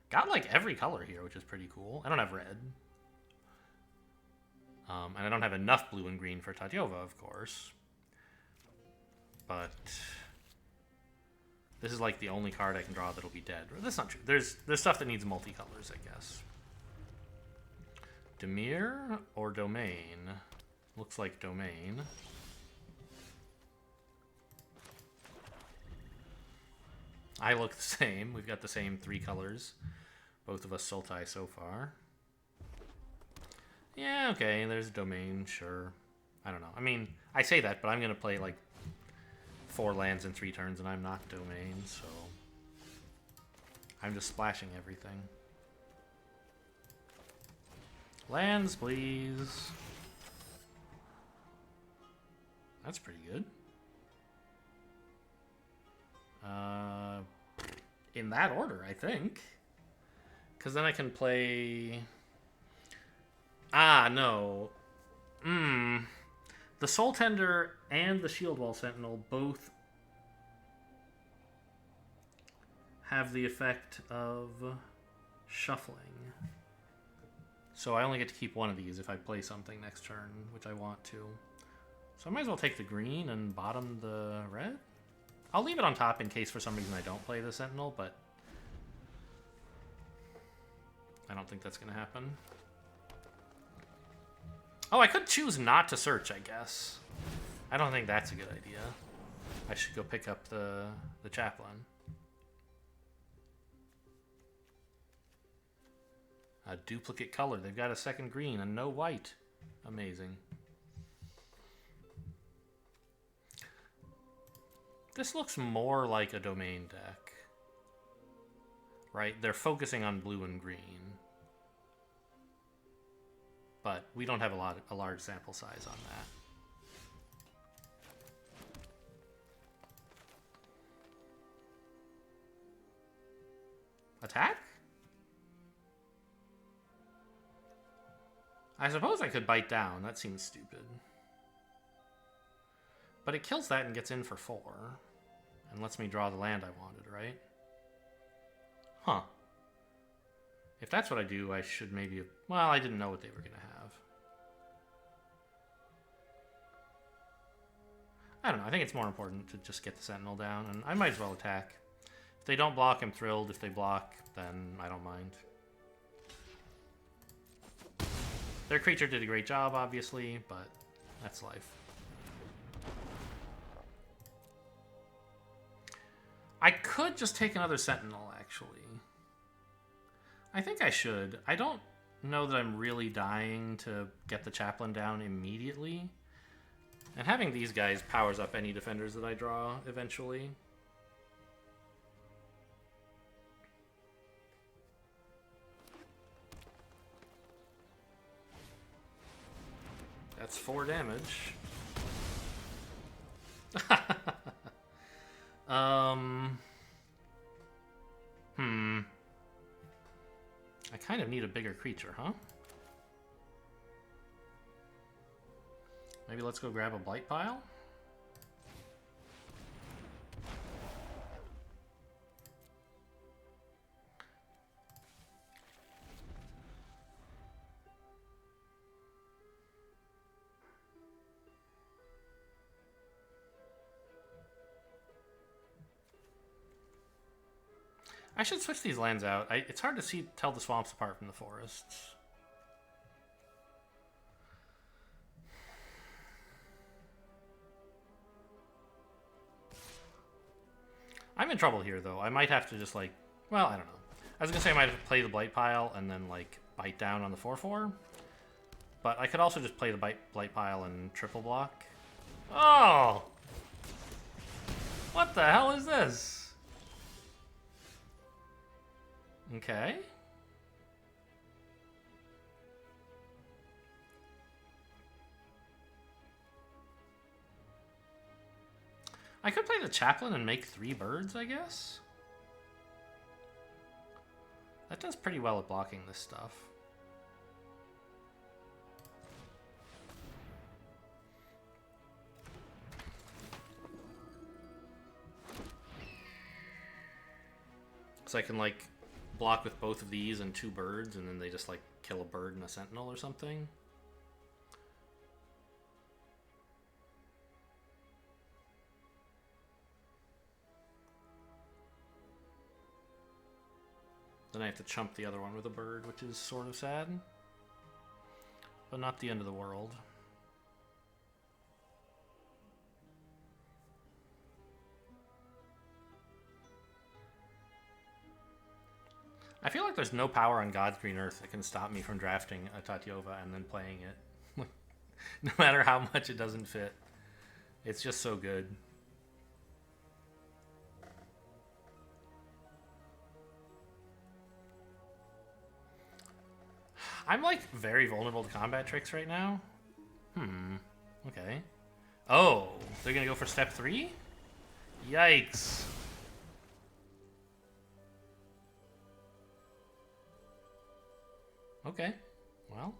Got like every color here, which is pretty cool. I don't have red. And I don't have enough blue and green for Tatyova, of course. But this is like the only card I can draw that'll be dead. That's not true. There's stuff that needs multicolors, I guess. Dimir or Domain? Looks like Domain. I look the same. We've got the same 3 colors. Both of us Sultai so far. Yeah, okay, there's Domain, sure. I don't know. I mean, I say that, but I'm going to play like 4 lands in 3 turns, and I'm not Domain, so I'm just splashing everything. Lands, please. That's pretty good. In that order, I think. Because then I can play... Ah, no. The Soul Tender and the Shield Wall Sentinel both have the effect of shuffling. So I only get to keep one of these if I play something next turn, which I want to. So I might as well take the green and bottom the red. I'll leave it on top in case for some reason I don't play the Sentinel, but I don't think that's going to happen. Oh, I could choose not to search, I guess. I don't think that's a good idea. I should go pick up the Chaplain. A duplicate color. They've got a second green and no white. Amazing. This looks more like a Domain deck. Right? They're focusing on blue and green. But we don't have a large sample size on that. Attack? I suppose I could bite down. That seems stupid. But it kills that and gets in for 4. And lets me draw the land I wanted, right? Huh. If that's what I do, I should maybe... Well, I didn't know what they were going to have. I don't know. I think it's more important to just get the Sentinel down, and I might as well attack. If they don't block, I'm thrilled. If they block, then I don't mind. Their creature did a great job, obviously, but that's life. I could just take another Sentinel, actually. I think I should. I don't know that I'm really dying to get the Chaplain down immediately. And having these guys powers up any defenders that I draw eventually. That's 4 damage. I kind of need a bigger creature, huh? Maybe let's go grab a Blight Pile? I should switch these lands out. It's hard to tell the swamps apart from the forests. I'm in trouble here, though. I might have to just, like... Well, I don't know. I was going to say I might have to play the Blight Pile and then, like, bite down on the 4/4. But I could also just play the Blight Pile and triple block. Oh! What the hell is this? Okay. I could play the Chaplain and make 3 birds, I guess. That does pretty well at blocking this stuff. So I can, like, block with both of these and 2 birds, and then they just, like, kill a bird and a sentinel or something. Then I have to chump the other one with a bird, which is sort of sad. But not the end of the world. I feel like there's no power on God's Green Earth that can stop me from drafting a Tatyova and then playing it. No matter how much it doesn't fit. It's just so good. I'm, like, very vulnerable to combat tricks right now. Okay. Oh, they're gonna go for step 3? Yikes. Okay, well.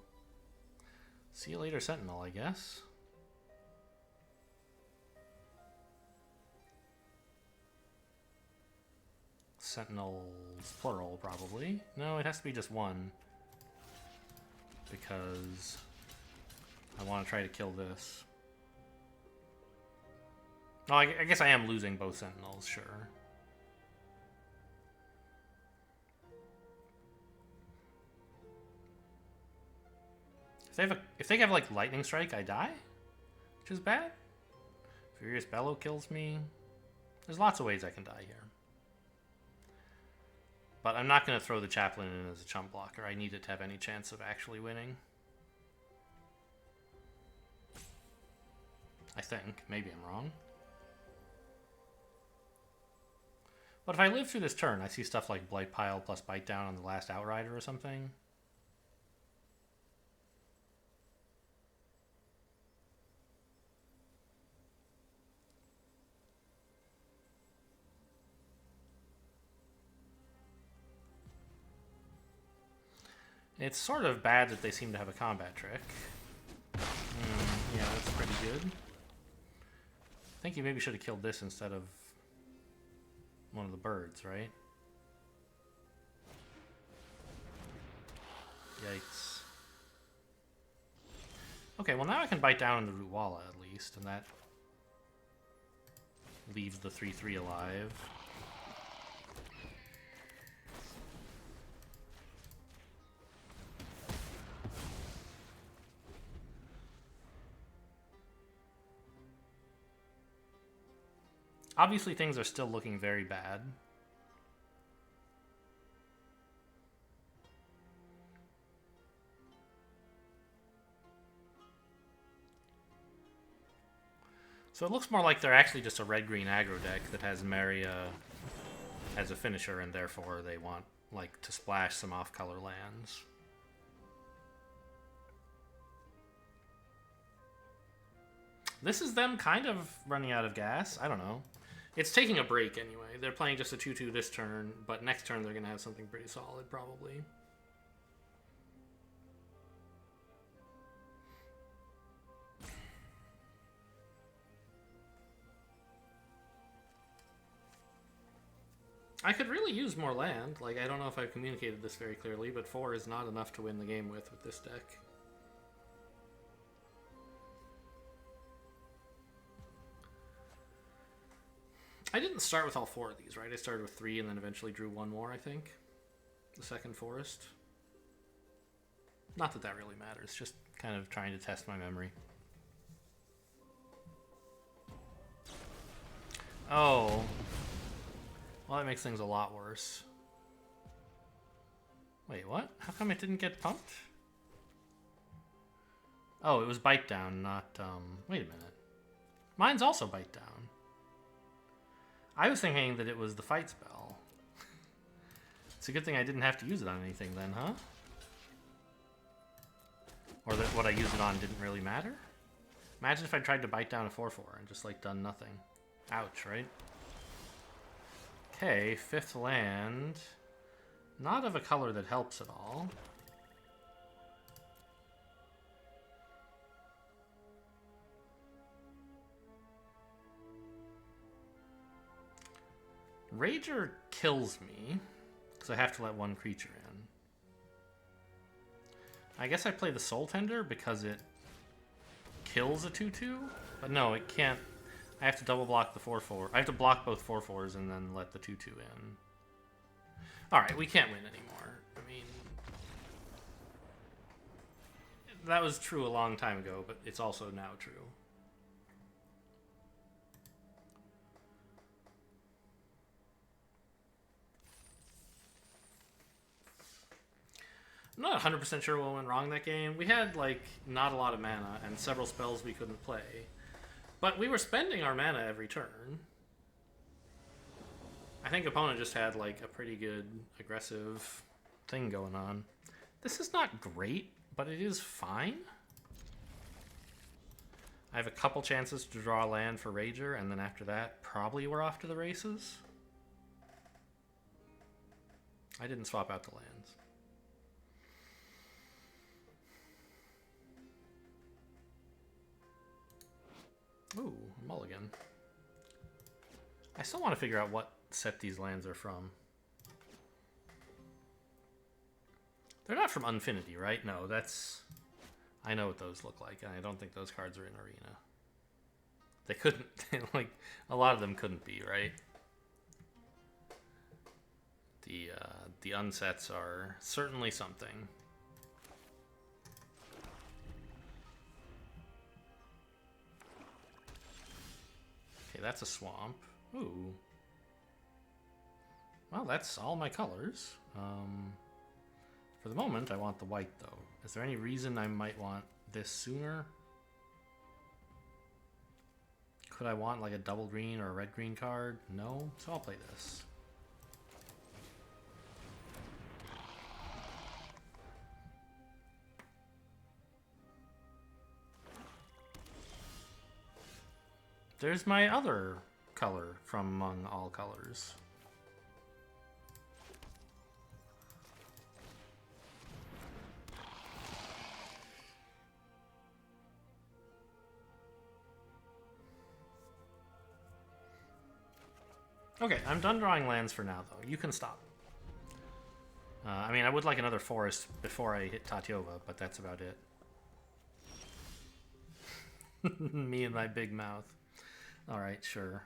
See you later, Sentinel, I guess. Sentinels, plural, probably. No, it has to be just one. Because I want to try to kill this. Oh, I guess I am losing both Sentinels, sure. If they have like Lightning Strike, I die? Which is bad. Furious Bellow kills me. There's lots of ways I can die here. But I'm not going to throw the Chaplain in as a chump blocker. I need it to have any chance of actually winning. I think. Maybe I'm wrong. But if I live through this turn, I see stuff like Blight Pile plus Bite Down on the last Outrider or something. It's sort of bad that they seem to have a combat trick. Yeah, that's pretty good. I think you maybe should have killed this instead of one of the birds, right? Yikes. Okay, well now I can bite down on the Rootwalla at least, and that leaves the 3/3 alive. Obviously, things are still looking very bad. So it looks more like they're actually just a red-green aggro deck that has Maria as a finisher, and therefore they want, like, to splash some off-color lands. This is them kind of running out of gas. I don't know. It's taking a break anyway. They're playing just a 2/2 this turn, but next turn they're going to have something pretty solid, probably. I could really use more land. Like, I don't know if I've communicated this very clearly, but 4 is not enough to win the game with this deck. I didn't start with all 4 of these, right? I started with 3 and then eventually drew 1 more, I think. The second forest. Not that that really matters, just kind of trying to test my memory. Oh. Well, that makes things a lot worse. Wait, what? How come it didn't get pumped? Oh, it was bite down, not, wait a minute. Mine's also bite down. I was thinking that it was the fight spell. It's a good thing I didn't have to use it on anything then, huh? Or that what I used it on didn't really matter? Imagine if I tried to bite down a 4/4 and just, like, done nothing. Ouch, right? Okay, 5th land. Not of a color that helps at all. Rager kills me, because I have to let 1 creature in. I guess I play the Soul Tender because it kills a 2/2, but no, it can't. I have to double block the 4/4. I have to block both 4/4s and then let the 2/2 in. Alright, we can't win anymore. I mean, that was true a long time ago, but it's also now true. I'm not 100% sure what went wrong that game. We had, like, not a lot of mana and several spells we couldn't play. But we were spending our mana every turn. I think opponent just had, like, a pretty good aggressive thing going on. This is not great, but it is fine. I have a couple chances to draw a land for Rager, and then after that, probably we're off to the races. I didn't swap out the lands. Ooh, mulligan. I still want to figure out what set these lands are from. They're not from Unfinity, right? No, that's... I know what those look like, and I don't think those cards are in Arena. They couldn't... like, a lot of them couldn't be, right? The unsets are certainly something. Okay, that's a swamp. Ooh. Well, that's all my colors. For the moment, I want the white, though. Is there any reason I might want this sooner? Could I want, like, a double green or a red-green card? No? So I'll play this. There's my other color from among all colors. Okay, I'm done drawing lands for now, though. You can stop. I mean, I would like another forest before I hit Tatyova, but that's about it. Me and my big mouth. All right, sure.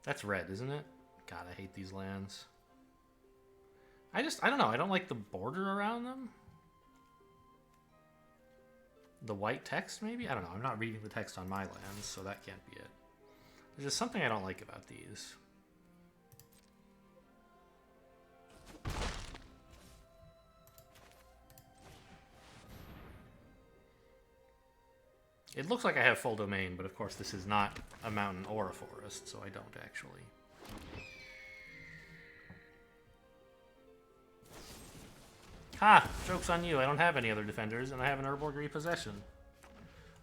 That's red, isn't it? God, I hate these lands. I don't know. I don't like the border around them. The white text, maybe? I don't know. I'm not reading the text on my lands, so that can't be it. There's just something I don't like about these. It looks like I have full domain, but of course this is not a mountain or a forest, so I don't actually. Ha! Joke's on you. I don't have any other defenders, and I have an Urborg Repossession.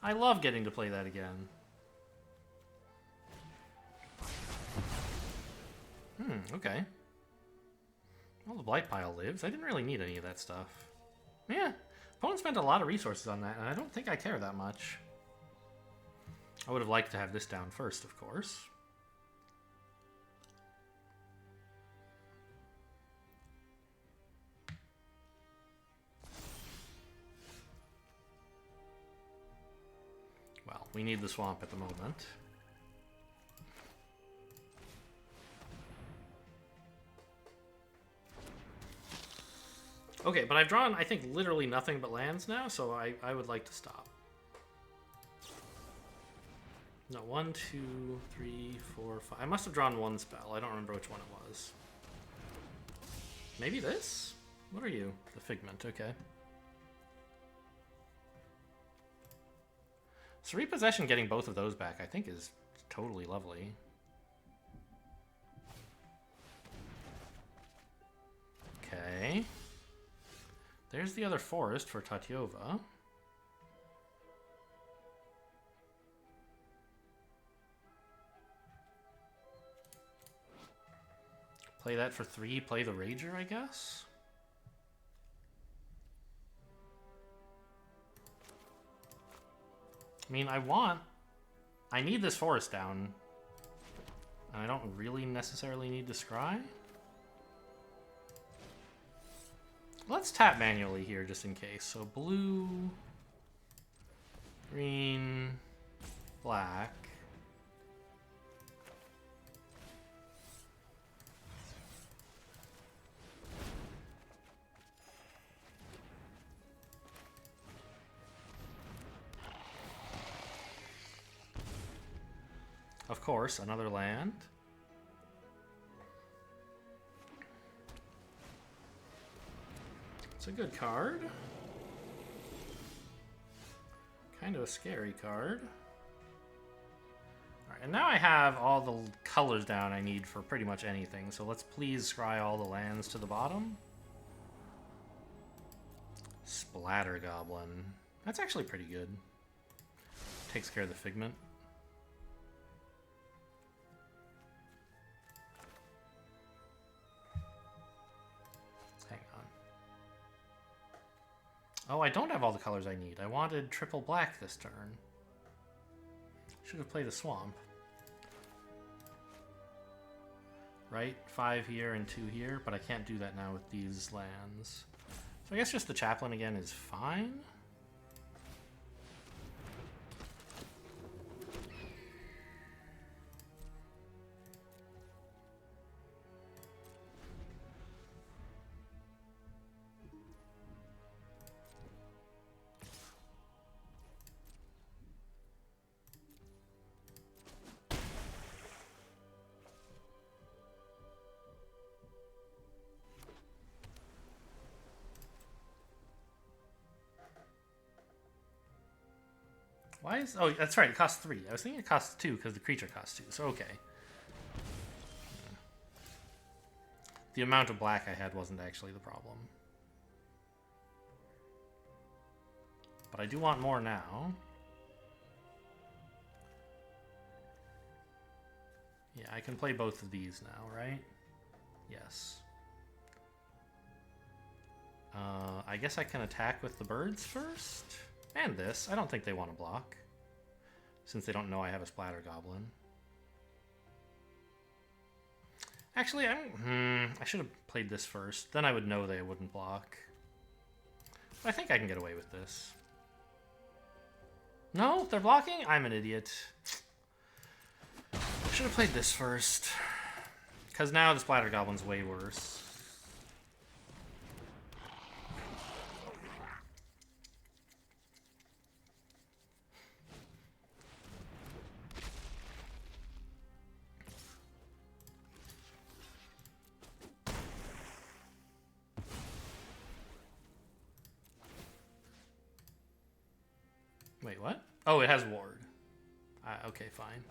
I love getting to play that again. Okay. Well, the Blight Pile lives. I didn't really need any of that stuff. Yeah, opponent spent a lot of resources on that, and I don't think I care that much. I would have liked to have this down first, of course. Well, we need the swamp at the moment. Okay, but I've drawn, I think, literally nothing but lands now, so I would like to stop. No, 1, 2, 3, 4, 5. I must have drawn one spell. I don't remember which one it was. Maybe this? What are you? The Figment, okay. So Repossession getting both of those back, I think, is totally lovely. Okay. There's the other forest for Tatyova. Play that for 3, play the Rager, I guess? I mean, I need this forest down. And I don't really necessarily need to scry. Let's tap manually here just in case. So blue, green, black. Of course, another land. It's a good card. Kind of a scary card. Alright, and now I have all the colors down I need for pretty much anything, so let's please scry all the lands to the bottom. Splatter Goblin. That's actually pretty good. Takes care of the Figment. Oh, I don't have all the colors I need. I wanted triple black this turn. Should have played a swamp. Right? 5 here and 2 here, but I can't do that now with these lands. So I guess just the Chaplain again is fine. Why is... Oh, that's right. It costs 3. I was thinking it costs 2 because the creature costs 2. So, okay. The amount of black I had wasn't actually the problem. But I do want more now. Yeah, I can play both of these now, right? Yes. I guess I can attack with the birds first? And this. I don't think they want to block, since they don't know I have a Splatter Goblin. Actually, I should have played this first. Then I would know they wouldn't block. But I think I can get away with this. No, they're blocking? I'm an idiot. I should have played this first. Because now the Splatter Goblin's way worse. Wait, what? Oh, it has ward. Okay, fine.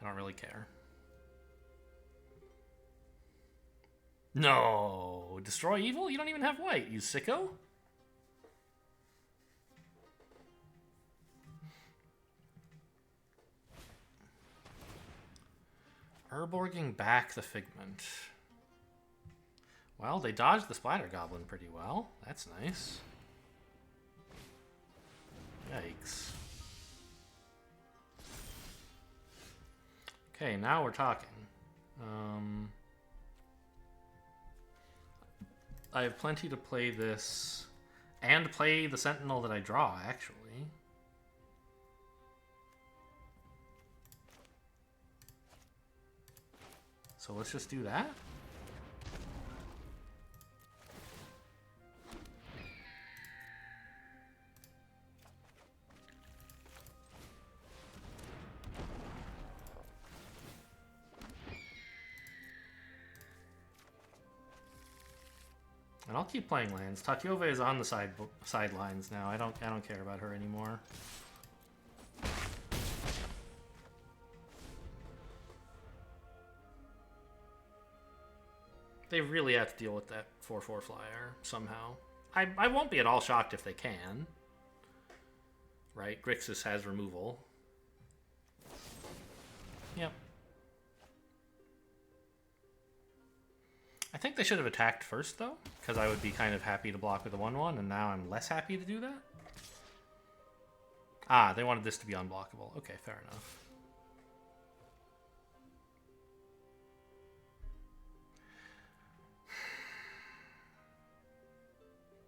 I don't really care. No! Destroy evil? You don't even have white, you sicko! Urborging back the Figment. Well, they dodged the Splatter Goblin pretty well. That's nice. Yikes. Okay, now we're talking. I have plenty to play this and play the Sentinel that I draw, actually. So let's just do that. And I'll keep playing lands. Tatyova is on the sidelines now. I don't care about her anymore. They really have to deal with that 4/4 flyer somehow. I won't be at all shocked if they can. Right? Grixis has removal. Yep. I think they should have attacked first, though, because I would be kind of happy to block with a 1/1, and now I'm less happy to do that. Ah, they wanted this to be unblockable. Okay, fair enough.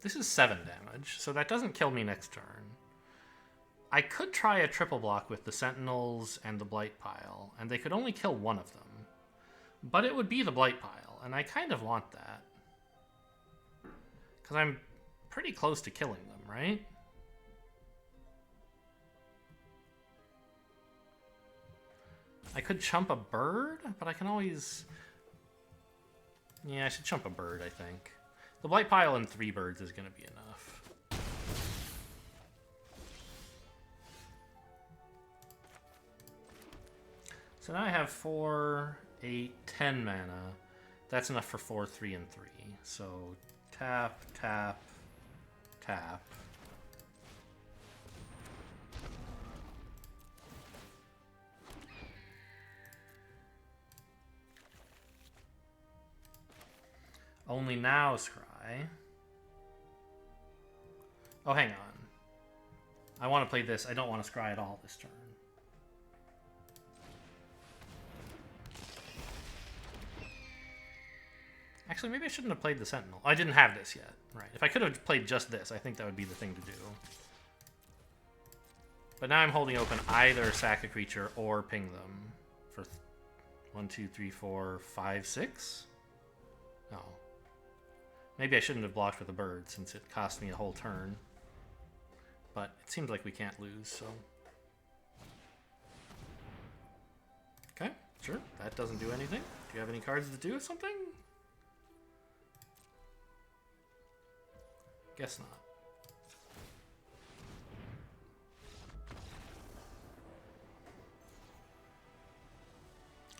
This is 7 damage, so that doesn't kill me next turn. I could try a triple block with the Sentinels and the Blight Pile, and they could only kill one of them. But it would be the Blight Pile. And I kind of want that. Because I'm pretty close to killing them, right? I could chump a bird, but I can always... Yeah, I should chump a bird, I think. The Blight Pile and 3 birds is going to be enough. So now I have 4, 8, 10 mana. That's enough for 4, 3, and 3. So tap, tap, tap. Only now, Scry. Oh, hang on. I want to play this. I don't want to Scry at all this turn. Actually, maybe I shouldn't have played the Sentinel. I didn't have this yet. Right. If I could have played just this, I think that would be the thing to do. But now I'm holding open either sack a creature or ping them for 1, 2, 3, 4, 5, 6? No. Maybe I shouldn't have blocked with a bird since it cost me a whole turn. But it seems like we can't lose, so... Okay, sure. That doesn't do anything. Do you have any cards that do something? Guess not.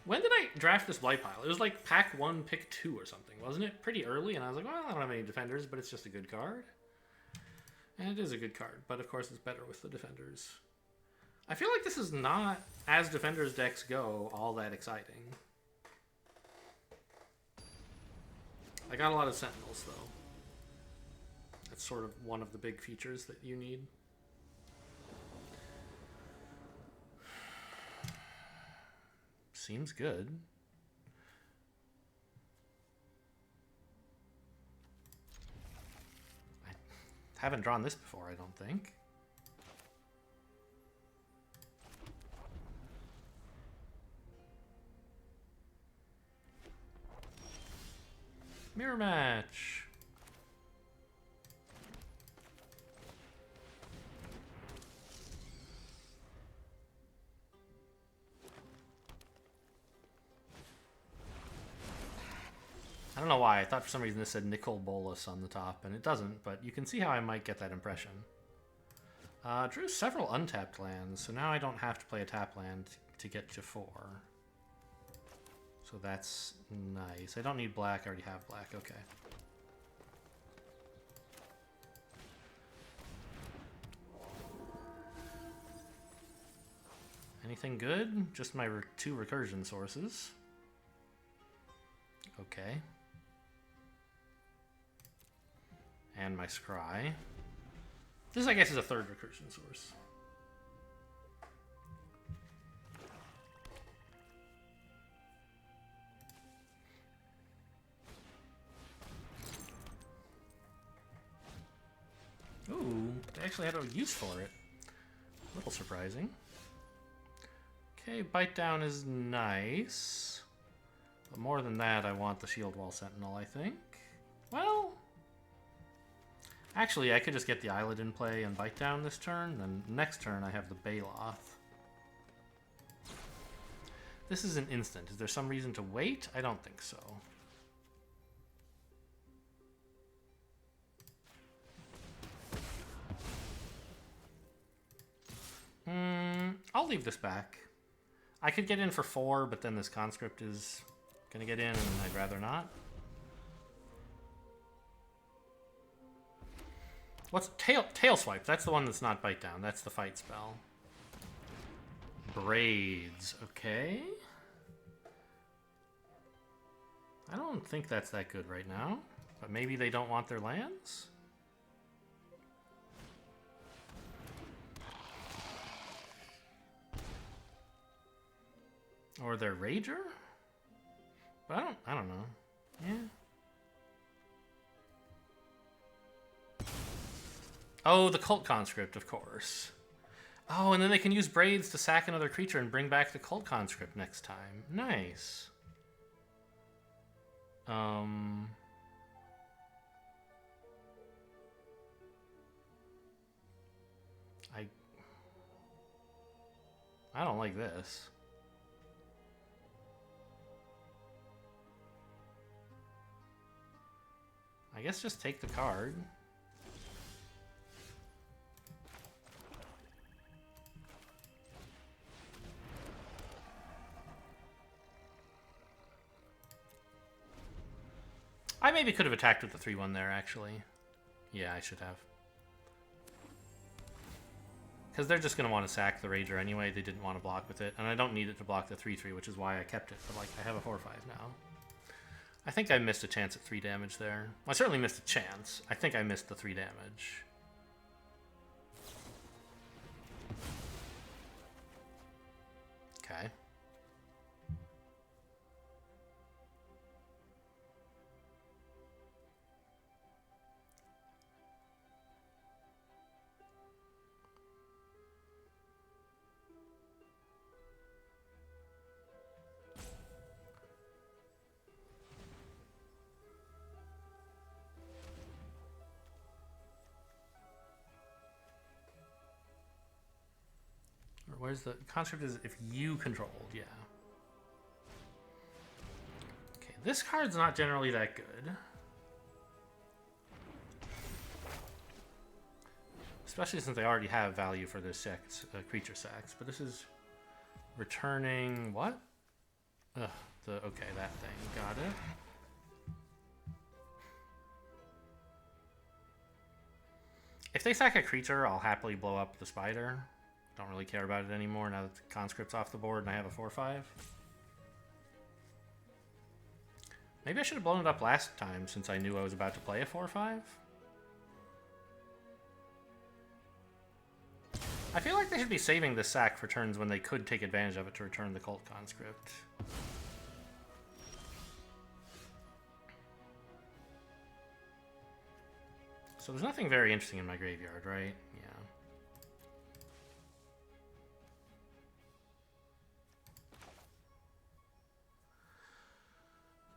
When did I draft this Blight Pile? It was like pack 1, pick 2 or something, wasn't it? Pretty early, and I was like, well, I don't have any defenders, but it's just a good card. And it is a good card, but of course it's better with the defenders. I feel like this is not, as defenders decks go, all that exciting. I got a lot of Sentinels, though. That's sort of one of the big features that you need. Seems good. haven't drawn this before, I don't think. Mirror match. I don't know why. I thought for some reason this said Nicol Bolas on the top, and it doesn't, but you can see how I might get that impression. Drew several untapped lands, so now I don't have to play a tap land to get to 4. So that's nice. I don't need black. I already have black. Okay. Anything good? Just my 2 recursion sources. Okay. And my scry. This, I guess, is a 3rd recursion source. Ooh, they actually had a use for it. A little surprising. Okay, Bite Down is nice. But more than that, I want the Shield Wall Sentinel, I think. Well... Actually, I could just get the Islet in play and Bite Down this turn, then next turn I have the Baloth. This is an instant. Is there some reason to wait? I don't think so. I'll leave this back. I could get in for 4, but then this Conscript is gonna get in, and I'd rather not. What's tail swipe? That's the one that's not Bite Down. That's the fight spell. Braids. Okay. I don't think that's that good right now, but maybe they don't want their lands? Or their Rager? But I don't know. Yeah. Oh, the Cult Conscript, of course. Oh, and then they can use Braids to sack another creature and bring back the Cult Conscript next time. Nice. I don't like this. I guess just take the card. I maybe could have attacked with the 3-1 there, actually. Yeah, I should have. Because they're just going to want to sack the Rager anyway. They didn't want to block with it. And I don't need it to block the 3-3, which is why I kept it. But, like, I have a 4-5 now. I think I missed a chance at 3 damage there. Well, I certainly missed a chance. I think I missed the 3 damage. Okay. Where's the Conscript is if you controlled, yeah. Okay, this card's not generally that good. Especially since they already have value for their creature sacks. But this is returning what? Ugh, okay, that thing. Got it. If they sack a creature, I'll happily blow up the spider. Don't really care about it anymore now that the Conscript's off the board and I have a 4-5. Maybe I should have blown it up last time since I knew I was about to play a 4-5. I feel like they should be saving this sack for turns when they could take advantage of it to return the Cult Conscript. So there's nothing very interesting in my graveyard, right? Yeah.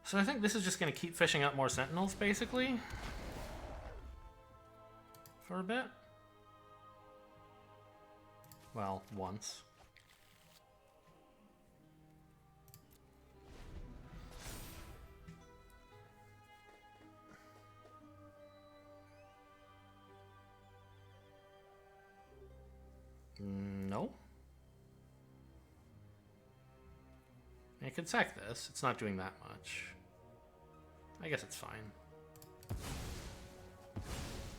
So I think this is just going to keep fishing up more sentinels, basically. For a bit. Well, once. No. I could sack this. It's not doing that much. I guess it's fine.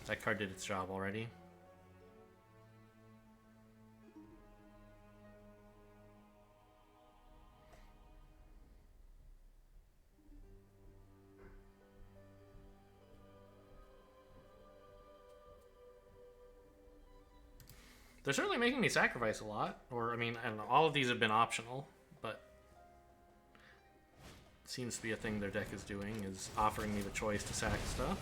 That card did its job already. They're certainly making me sacrifice a lot. Or, I mean, I don't know. All of these have been optional, but it seems to be a thing their deck is doing, is offering me the choice to sack stuff.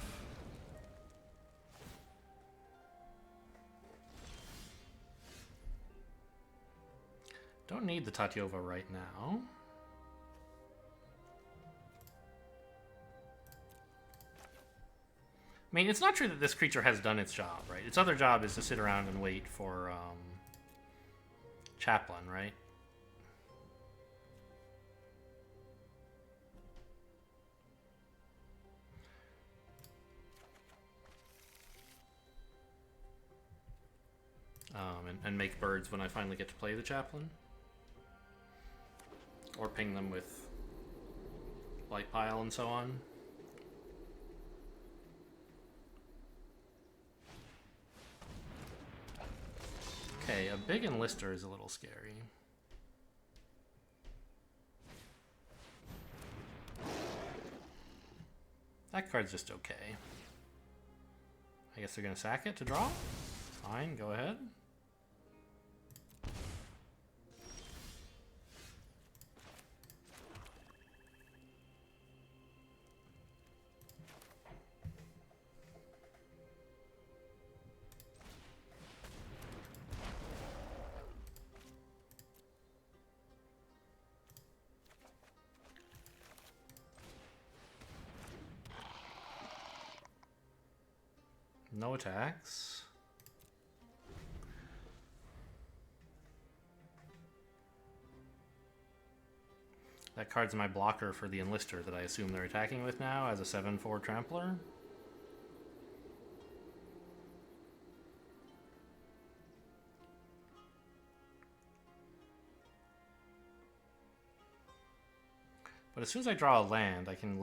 Don't need the Tatyova right now. I mean, it's not true that this creature has done its job, right? Its other job is to sit around and wait for Chaplain, right? And make birds when I finally get to play the Chaplain. Or ping them with Light Pile and so on. Okay, a big enlister is a little scary. That card's just okay. I guess they're gonna sack it to draw? Fine, go ahead. No attacks. That card's my blocker for the enlister that I assume they're attacking with now as a 7/4 trampler. But as soon as I draw a land, I can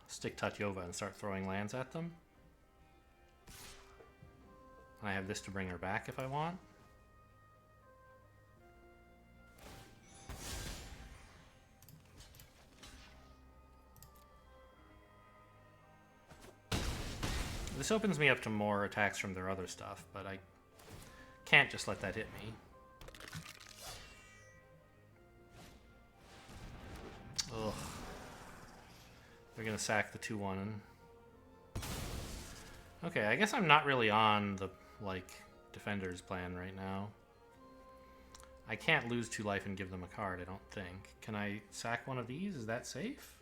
stick Tatyova and start throwing lands at them. And I have this to bring her back if I want. This opens me up to more attacks from their other stuff, but I can't just let that hit me. Ugh. They're gonna sack the 2/1. Okay, I guess I'm not really on the, like, Defender's plan right now. I can't lose 2 life and give them a card, I don't think. Can I sack one of these? Is that safe?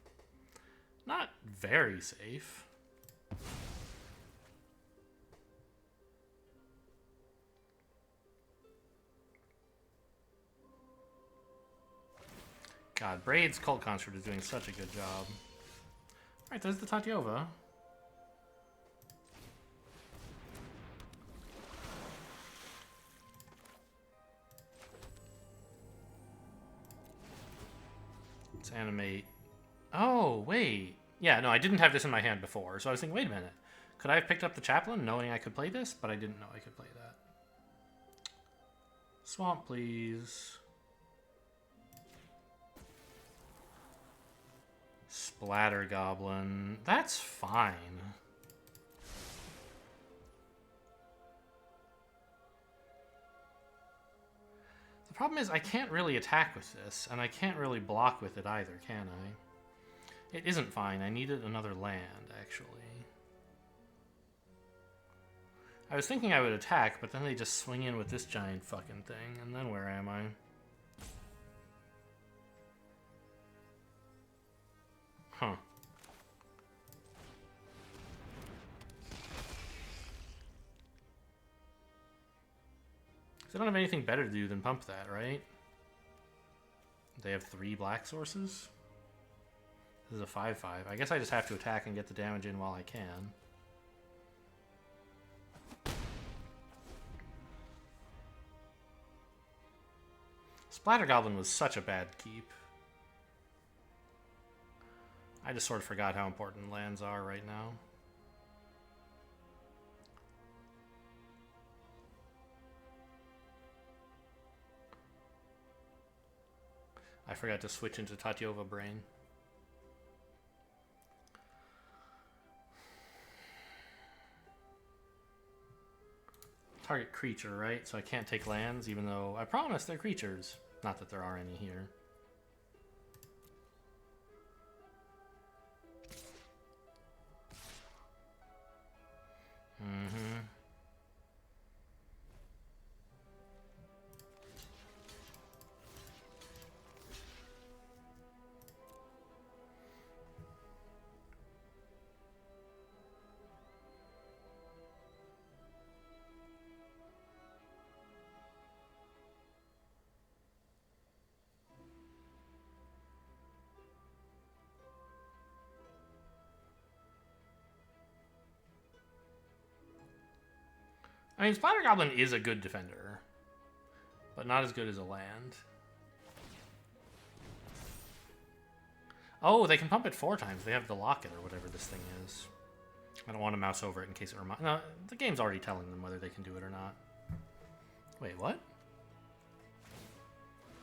Not very safe. God, Braid's Cult Construct is doing such a good job. Alright, there's the Tatyova. Let's animate. Oh, wait. Yeah, no, I didn't have this in my hand before, so I was thinking, wait a minute. Could I have picked up the Chaplain knowing I could play this? But I didn't know I could play that. Swamp, please. Splatter Goblin. That's fine. The problem is I can't really attack with this, and I can't really block with it either, can I? It isn't fine. I needed another land, actually. I was thinking I would attack, but then they just swing in with this giant fucking thing, and then where am I? Huh. They don't have anything better to do than pump that, right? They have 3 black sources? This is a 5-5. I guess I just have to attack and get the damage in while I can. Splatter Goblin was such a bad keep. I just sort of forgot how important lands are right now. I forgot to switch into Tatyova Brain. Target creature, right? So I can't take lands, even though I promise they're creatures. Not that there are any here. Mm-hmm. I mean, Splatter Goblin is a good defender, but not as good as a land. Oh, they can pump it 4 times. They have the locket or whatever this thing is. I don't want to mouse over it in case it reminds... No, the game's already telling them whether they can do it or not. Wait, what?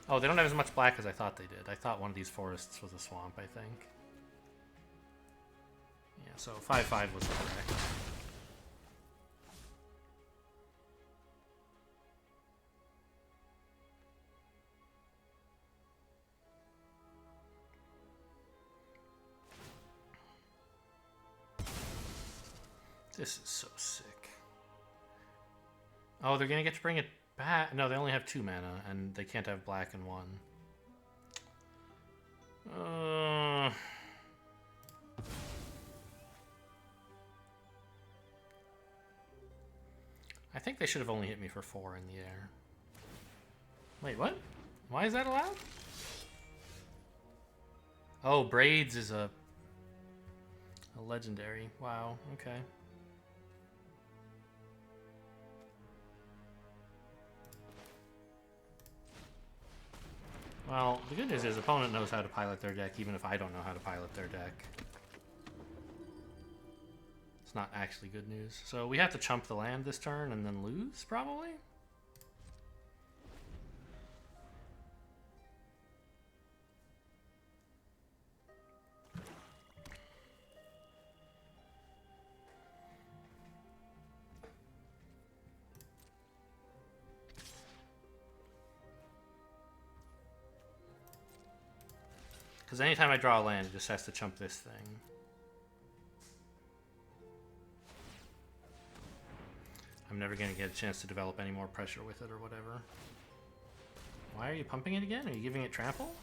Oh, they don't have as much black as I thought they did. I thought one of these forests was a swamp, I think. Yeah, so 5-5 was correct. This is so sick. Oh, they're gonna get to bring it back. No, they only have 2 mana, and they can't have black and 1. I think they should have only hit me for 4 in the air. Wait, what? Why is that allowed? Oh, Braids is a legendary. Wow, okay. Well, the good news is opponent knows how to pilot their deck, even if I don't know how to pilot their deck. It's not actually good news. So we have to chump the land this turn and then lose, probably? Because anytime I draw a land, it just has to chump this thing. I'm never going to get a chance to develop any more pressure with it or whatever. Why are you pumping it again? Are you giving it trample?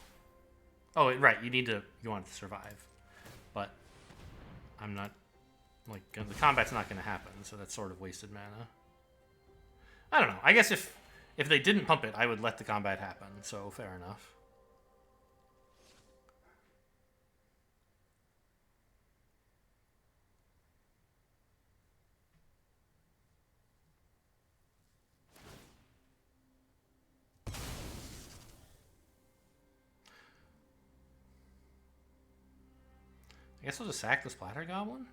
Oh, right, you want it to survive. But I'm not, like, the combat's not going to happen, so that's sort of wasted mana. I don't know. I guess if they didn't pump it, I would let the combat happen, so fair enough. I guess I'll just sack the Splatter Goblin.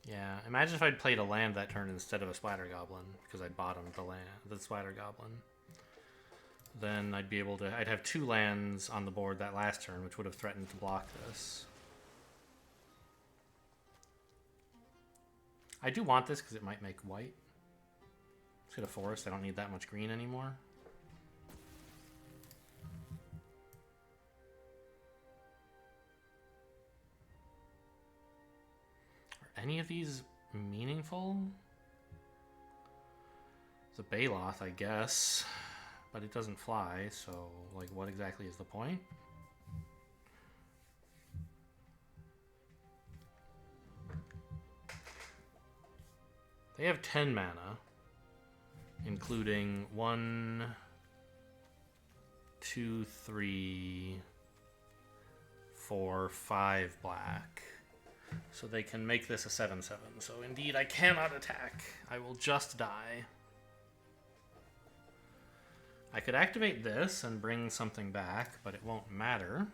Yeah, imagine if I'd played a land that turn instead of a Splatter Goblin, because I bottomed the Splatter Goblin. Then I'd have 2 lands on the board that last turn, which would have threatened to block this. I do want this because it might make white. Let's get a forest. I don't need that much green anymore. Are any of these meaningful? It's a Baloth, I guess, but it doesn't fly, so, like, what exactly is the point? They have 10 mana, including 1, 2, 3, 4, 5 black. So they can make this a 7/7. So indeed, I cannot attack. I will just die. I could activate this and bring something back, but it won't matter.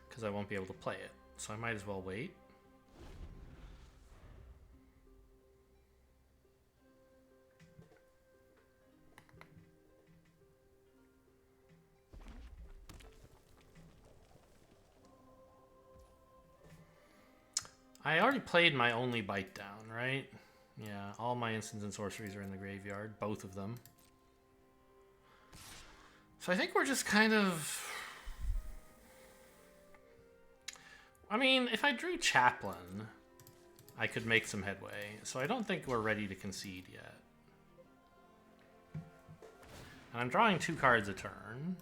Because I won't be able to play it. So I might as well wait. I already played my only bite down, right? Yeah, all my instants and sorceries are in the graveyard, both of them. So I think we're just kind of... I mean, if I drew Chaplain, I could make some headway. So I don't think we're ready to concede yet. And I'm drawing 2 cards a turn.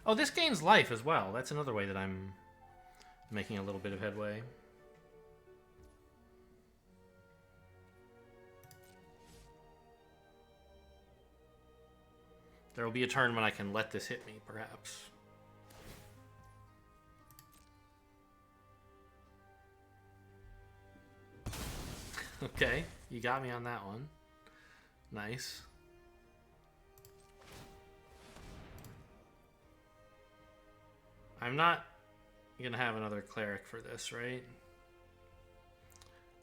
Oh, this gains life as well. That's another way that I'm making a little bit of headway. There will be a turn when I can let this hit me, perhaps. Okay, you got me on that one. Nice. I'm not gonna have another cleric for this, right?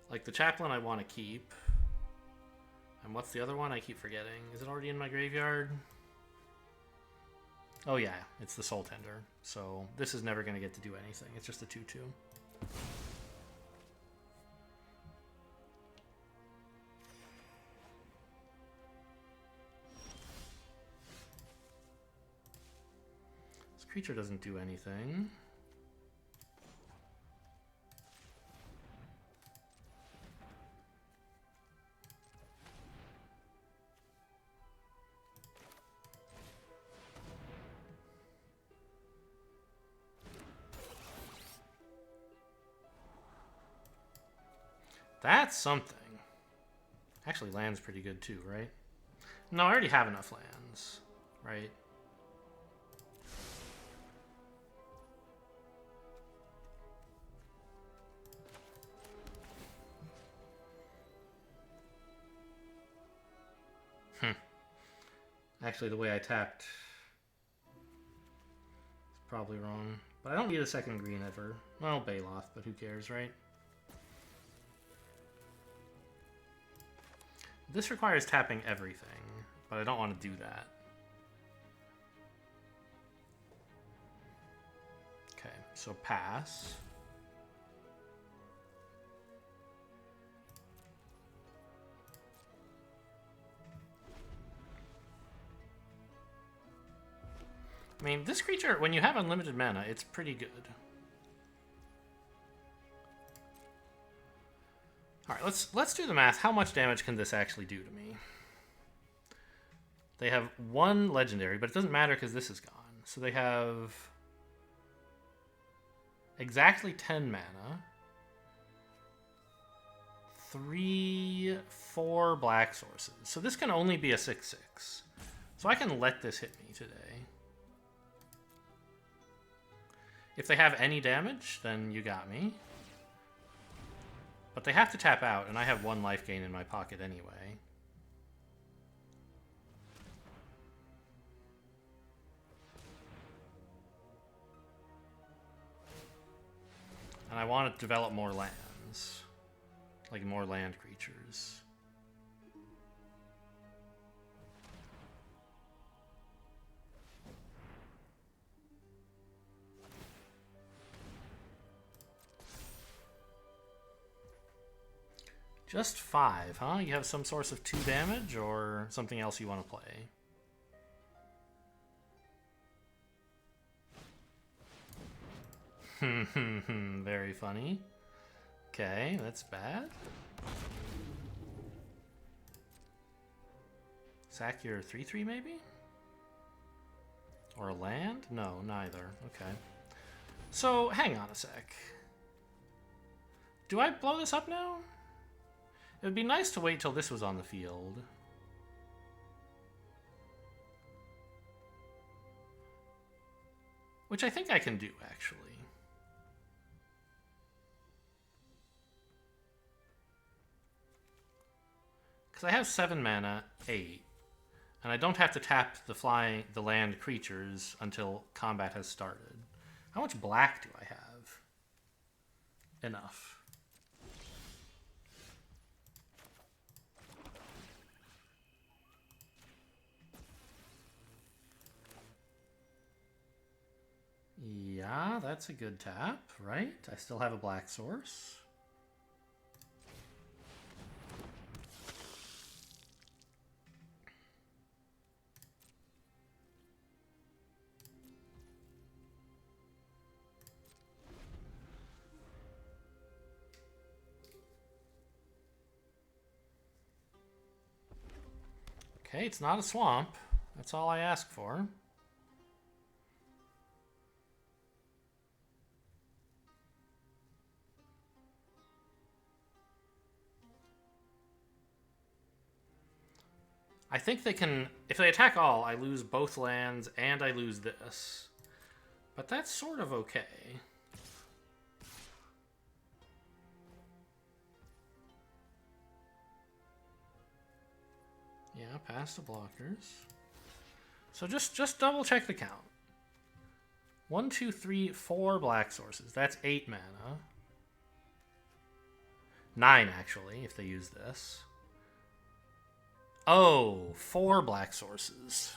Like the chaplain I want to keep. And what's the other one? I keep forgetting. Is it already in my graveyard? Oh yeah, it's the Soul Tender. So this is never gonna get to do anything. It's just a 2/2. Creature doesn't do anything. That's something. Actually, land's pretty good too, right? No, I already have enough lands, right? Actually, the way I tapped is probably wrong. But I don't need a second green ever. Well, Baloth, but who cares, right? This requires tapping everything, but I don't want to do that. Okay, so pass. I mean, this creature, when you have unlimited mana, it's pretty good. Alright, let's do the math. How much damage can this actually do to me? They have 1 legendary, but it doesn't matter because this is gone. So they have exactly 10 mana. 3, 4 black sources. So this can only be a 6/6. So I can let this hit me today. If they have any damage, then you got me. But they have to tap out, and I have 1 life gain in my pocket anyway. And I want to develop more lands. Like more land creatures. Just 5, huh? You have some source of 2 damage or something else you want to play? Very funny. Okay, that's bad. Sack your 3/3 maybe? Or a land? No, neither. Okay. So, hang on a sec. Do I blow this up now? It would be nice to wait till this was on the field. Which I think I can do, actually. Because I have 7 mana, 8. And I don't have to tap the land creatures until combat has started. How much black do I have? Enough. Yeah, that's a good tap, right? I still have a black source. Okay, it's not a swamp. That's all I ask for. I think they can... If they attack all, I lose both lands and I lose this. But that's sort of okay. Yeah, past the blockers. So just double check the count. 1, 2, 3, 4 black sources. That's 8 mana. 9, actually, if they use this. Oh, 4 black sources.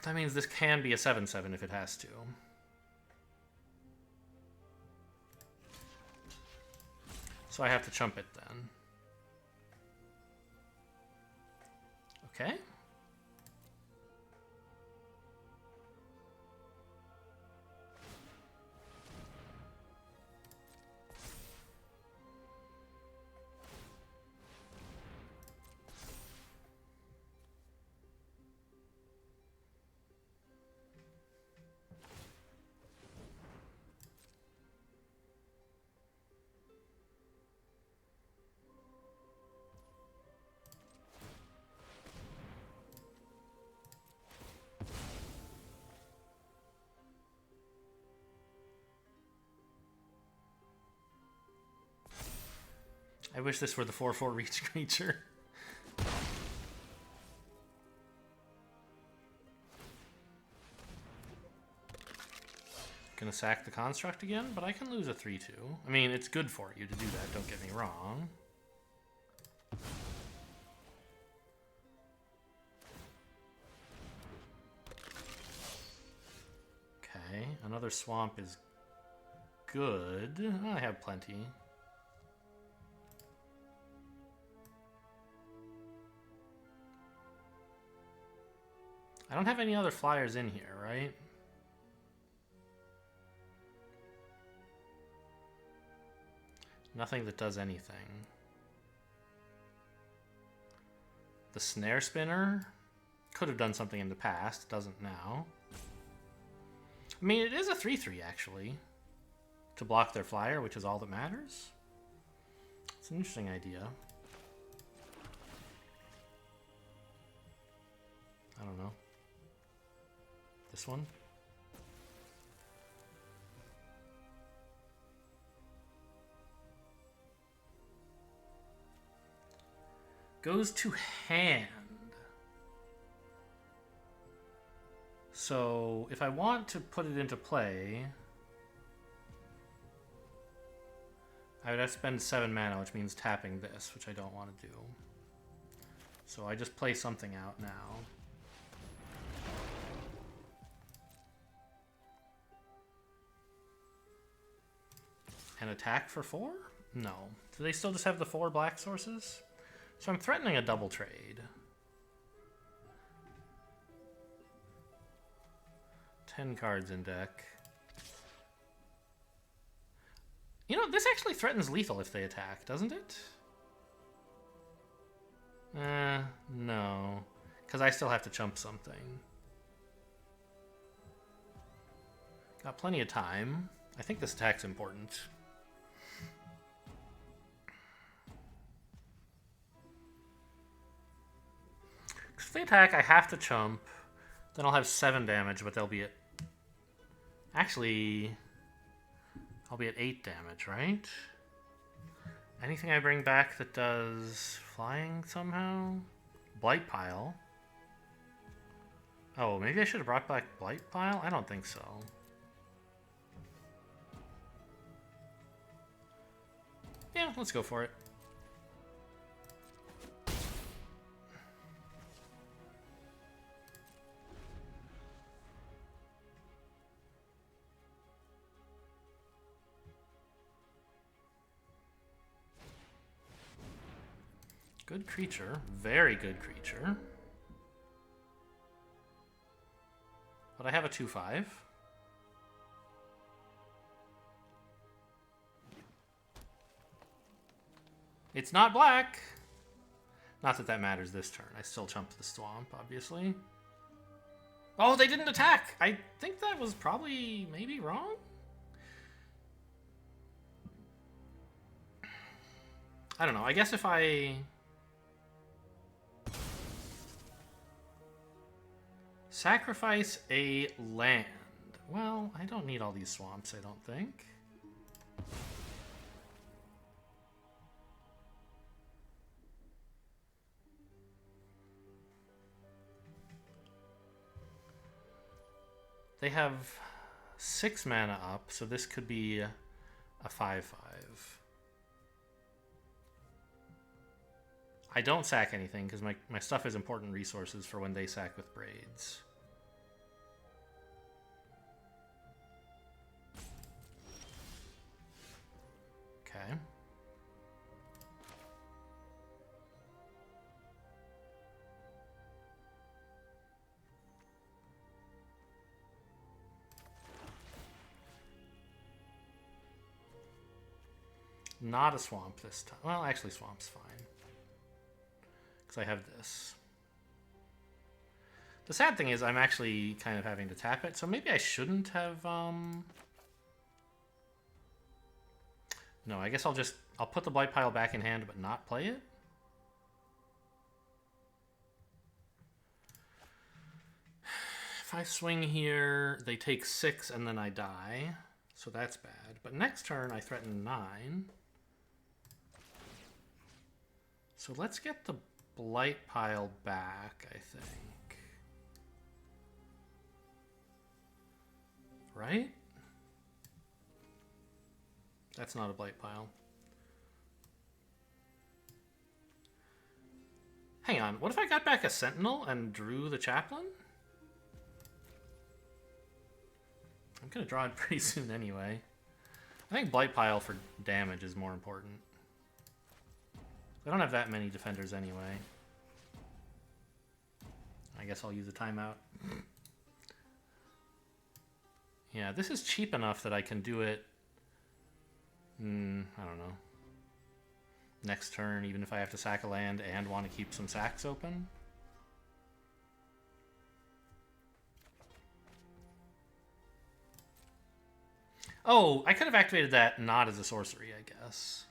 That means this can be a 7/7 if it has to. So I have to chump it then. Okay. I wish this were the 4/4 reach creature. Gonna sack the construct again, but I can lose a 3/2. I mean, it's good for you to do that, don't get me wrong. Okay, another swamp is good. I have plenty. I don't have any other flyers in here, right? Nothing that does anything. The snare spinner could have done something in the past, doesn't now. I mean, it is a 3/3 actually, to block their flyer, which is all that matters. It's an interesting idea. I don't know. This one? Goes to hand. So if I want to put it into play, I would have to spend 7 mana, which means tapping this, which I don't want to do. So I just play something out now. And attack for 4? No. Do they still just have the 4 black sources? So I'm threatening a double trade. 10 cards in deck. You know, this actually threatens lethal if they attack, doesn't it? No. Because I still have to chump something. Got plenty of time. I think this attack's important. Because if they attack, I have to chump. Then I'll have 7 damage, but they'll be at... Actually... I'll be at 8 damage, right? Anything I bring back that does flying somehow? Blight Pile. Oh, maybe I should have brought back Blight Pile? I don't think so. Yeah, let's go for it. Good creature. Very good creature. But I have a 2/5. It's not black! Not that that matters this turn. I still chumped the swamp, obviously. Oh, they didn't attack! I think that was probably maybe wrong? I don't know. I guess if I... Sacrifice a land. Well, I don't need all these swamps, I don't think. They have 6 mana up, so this could be a 5/5. I don't sack anything because my stuff is important resources for when they sack with braids. Okay. Not a swamp this time. Well, actually, swamp's fine. Because I have this. The sad thing is I'm actually kind of having to tap it, so maybe I shouldn't have... No, I guess I'll put the Blight Pile back in hand, but not play it. If I swing here, they take 6 and then I die. So that's bad. But next turn, I threaten 9. So let's get the Blight Pile back, I think. Right? That's not a Blight Pile. Hang on, what if I got back a Sentinel and drew the Chaplain? I'm gonna draw it pretty soon anyway. I think Blight Pile for damage is more important. I don't have that many defenders anyway. I guess I'll use a timeout. Yeah, this is cheap enough that I can do it... I don't know. Next turn, even if I have to sack a land and want to keep some sacks open. Oh, I could have activated that not as a sorcery, I guess.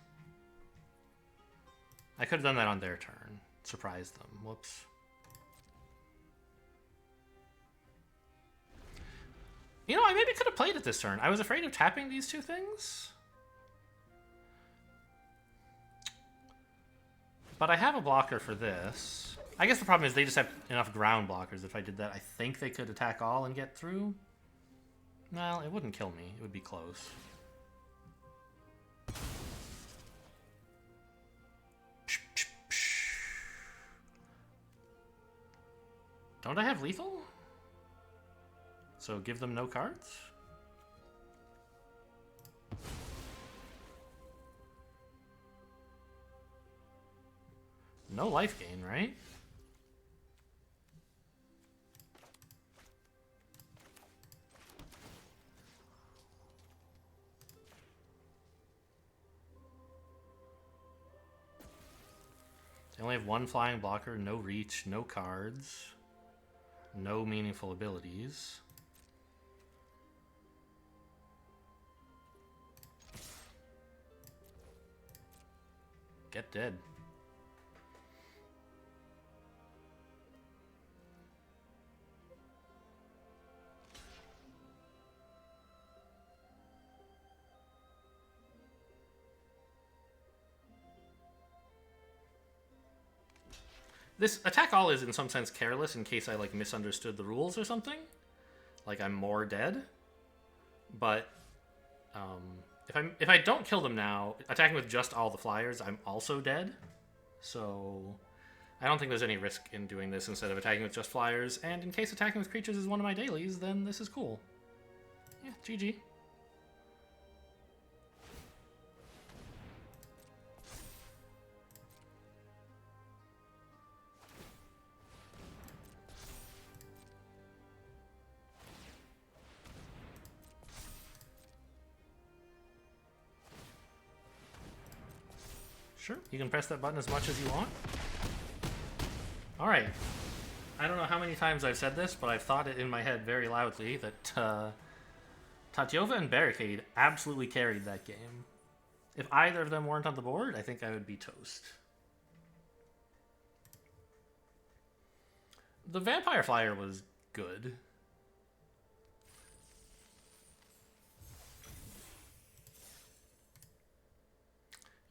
I could have done that on their turn. Surprised them. Whoops. You know, I maybe could have played it this turn. I was afraid of tapping these two things. But I have a blocker for this. I guess the problem is they just have enough ground blockers. If I did that, I think they could attack all and get through. Well, it wouldn't kill me. It would be close. Don't I have lethal? So give them no cards? No life gain, right? They only have one flying blocker, no reach, no cards, no meaningful abilities. Get dead. This attack all is in some sense careless in case I like misunderstood the rules or something. Like I'm more dead. But if I don't kill them now, attacking with just all the flyers, I'm also dead. So I don't think there's any risk in doing this instead of attacking with just flyers. And in case attacking with creatures is one of my dailies, then this is cool. Yeah, GG. Sure, you can press that button as much as you want. Alright. I don't know how many times I've said this, but I've thought it in my head very loudly that Tatyova and Barricade absolutely carried that game. If either of them weren't on the board, I think I would be toast. The Vampire Flyer was good.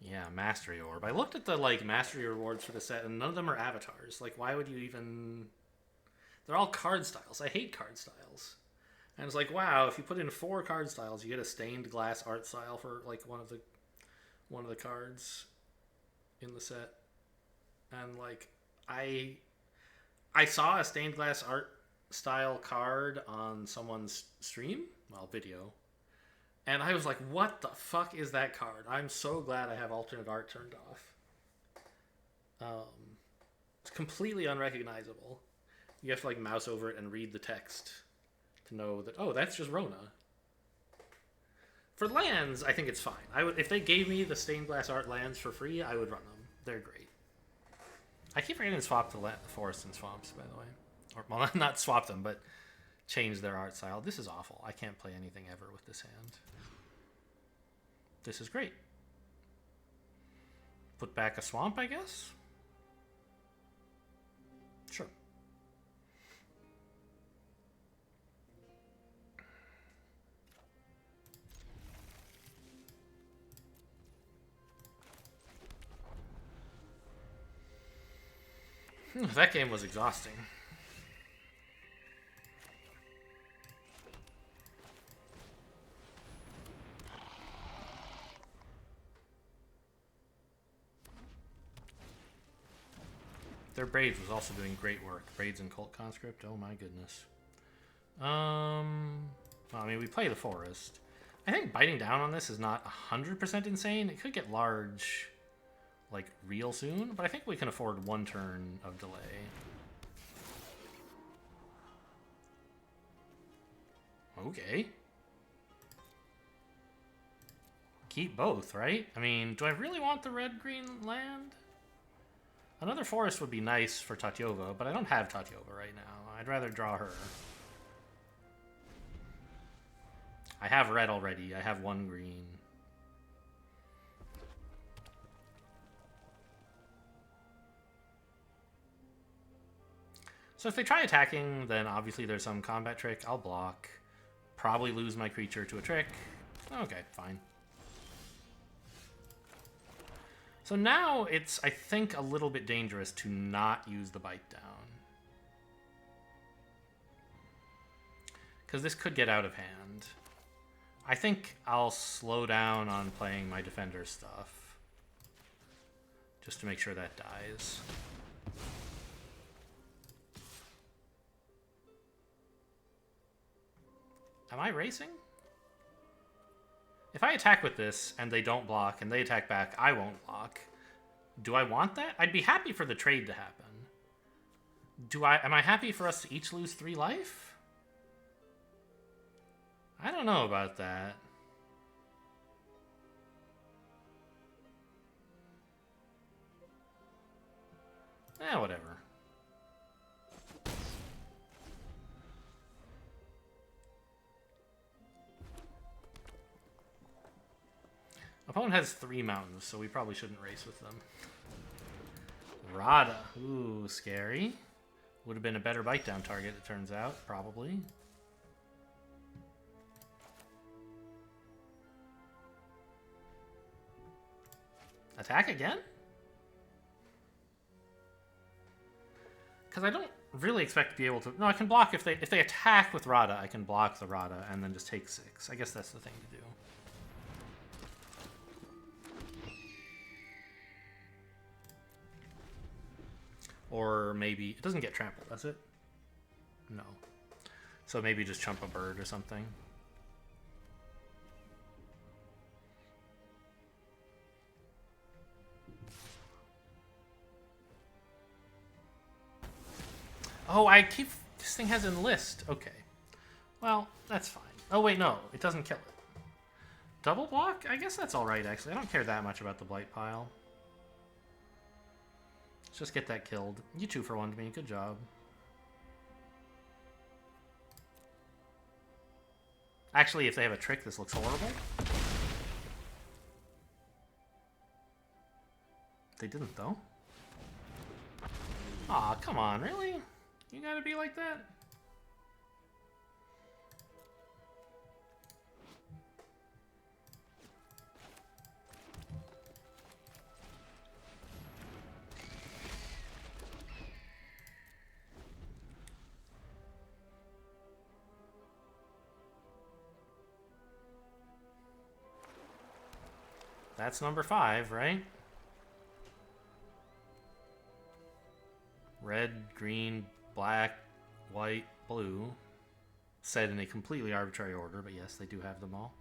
Yeah, Mastery Orb. I looked at the, like, Mastery rewards for the set, and none of them are avatars. Like, why would you even... They're all card styles. I hate card styles. And it's like, wow, if you put in 4 card styles, you get a stained glass art style for, like, one of the cards in the set. And, like, I saw a stained glass art style card on someone's stream, well, video. And I was like, what the fuck is that card? I'm so glad I have alternate art turned off. It's completely unrecognizable. You have to like mouse over it and read the text to know that, oh, that's just Rona. For lands, I think it's fine. If they gave me the stained glass art lands for free, I would run them. They're great. I keep forgetting to swap the forests and swamps, by the way. Or, well, not swap them, but change their art style. This is awful. I can't play anything ever with this hand. This is great. Put back a swamp, I guess? Sure. That game was exhausting. Their Braids was also doing great work. Braids and Cult Conscript, oh my goodness. Well, I mean, we play the Forest. I think biting down on this is not 100% insane. It could get large, like, real soon, but I think we can afford 1 turn of delay. Okay. Keep both, right? I mean, do I really want the red-green land? Another forest would be nice for Tatyova, but I don't have Tatyova right now. I'd rather draw her. I have red already. I have 1 green. So if they try attacking, then obviously there's some combat trick. I'll block. Probably lose my creature to a trick. Okay, fine. So now it's, I think, a little bit dangerous to not use the bite down. Because this could get out of hand. I think I'll slow down on playing my defender stuff. Just to make sure that dies. Am I racing? If I attack with this and they don't block and they attack back, I won't block. Do I want that? I'd be happy for the trade to happen. Am I happy for us to each lose 3 life? I don't know about that. Whatever. Opponent has 3 mountains, so we probably shouldn't race with them. Rada. Ooh, scary. Would have been a better bite down target, it turns out, probably. Attack again? Because I don't really expect to be able to... No, I can block if they attack with Rada, I can block the Rada and then just take 6. I guess that's the thing to do. Or maybe... It doesn't get trampled, does it? No. So maybe just chump a bird or something. Oh, this thing has enlist. Okay. Well, that's fine. Oh, wait, no. It doesn't kill it. Double block? I guess that's alright, actually. I don't care that much about the blight pile. Let's just get that killed. You 2-for-1'd me. Good job. Actually, if they have a trick, this looks horrible. They didn't, though. Aw, come on, really? You gotta be like that? That's number 5, right? Red, green, black, white, blue. Said in a completely arbitrary order, but yes, they do have them all.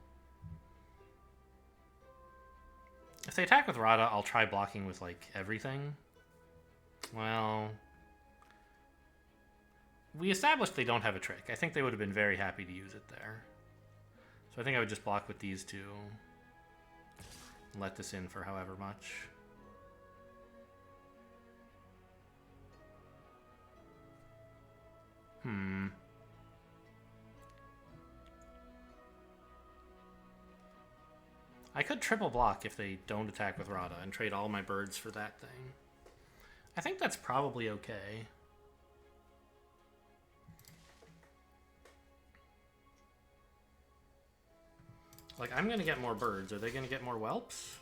If they attack with Rada, I'll try blocking with, like, everything. Well... We established they don't have a trick. I think they would have been very happy to use it there. So I think I would just block with these 2. And let this in for however much. I could triple block if they don't attack with Rada and trade all my birds for that thing. I think that's probably okay. Like, I'm gonna get more birds. Are they gonna get more whelps?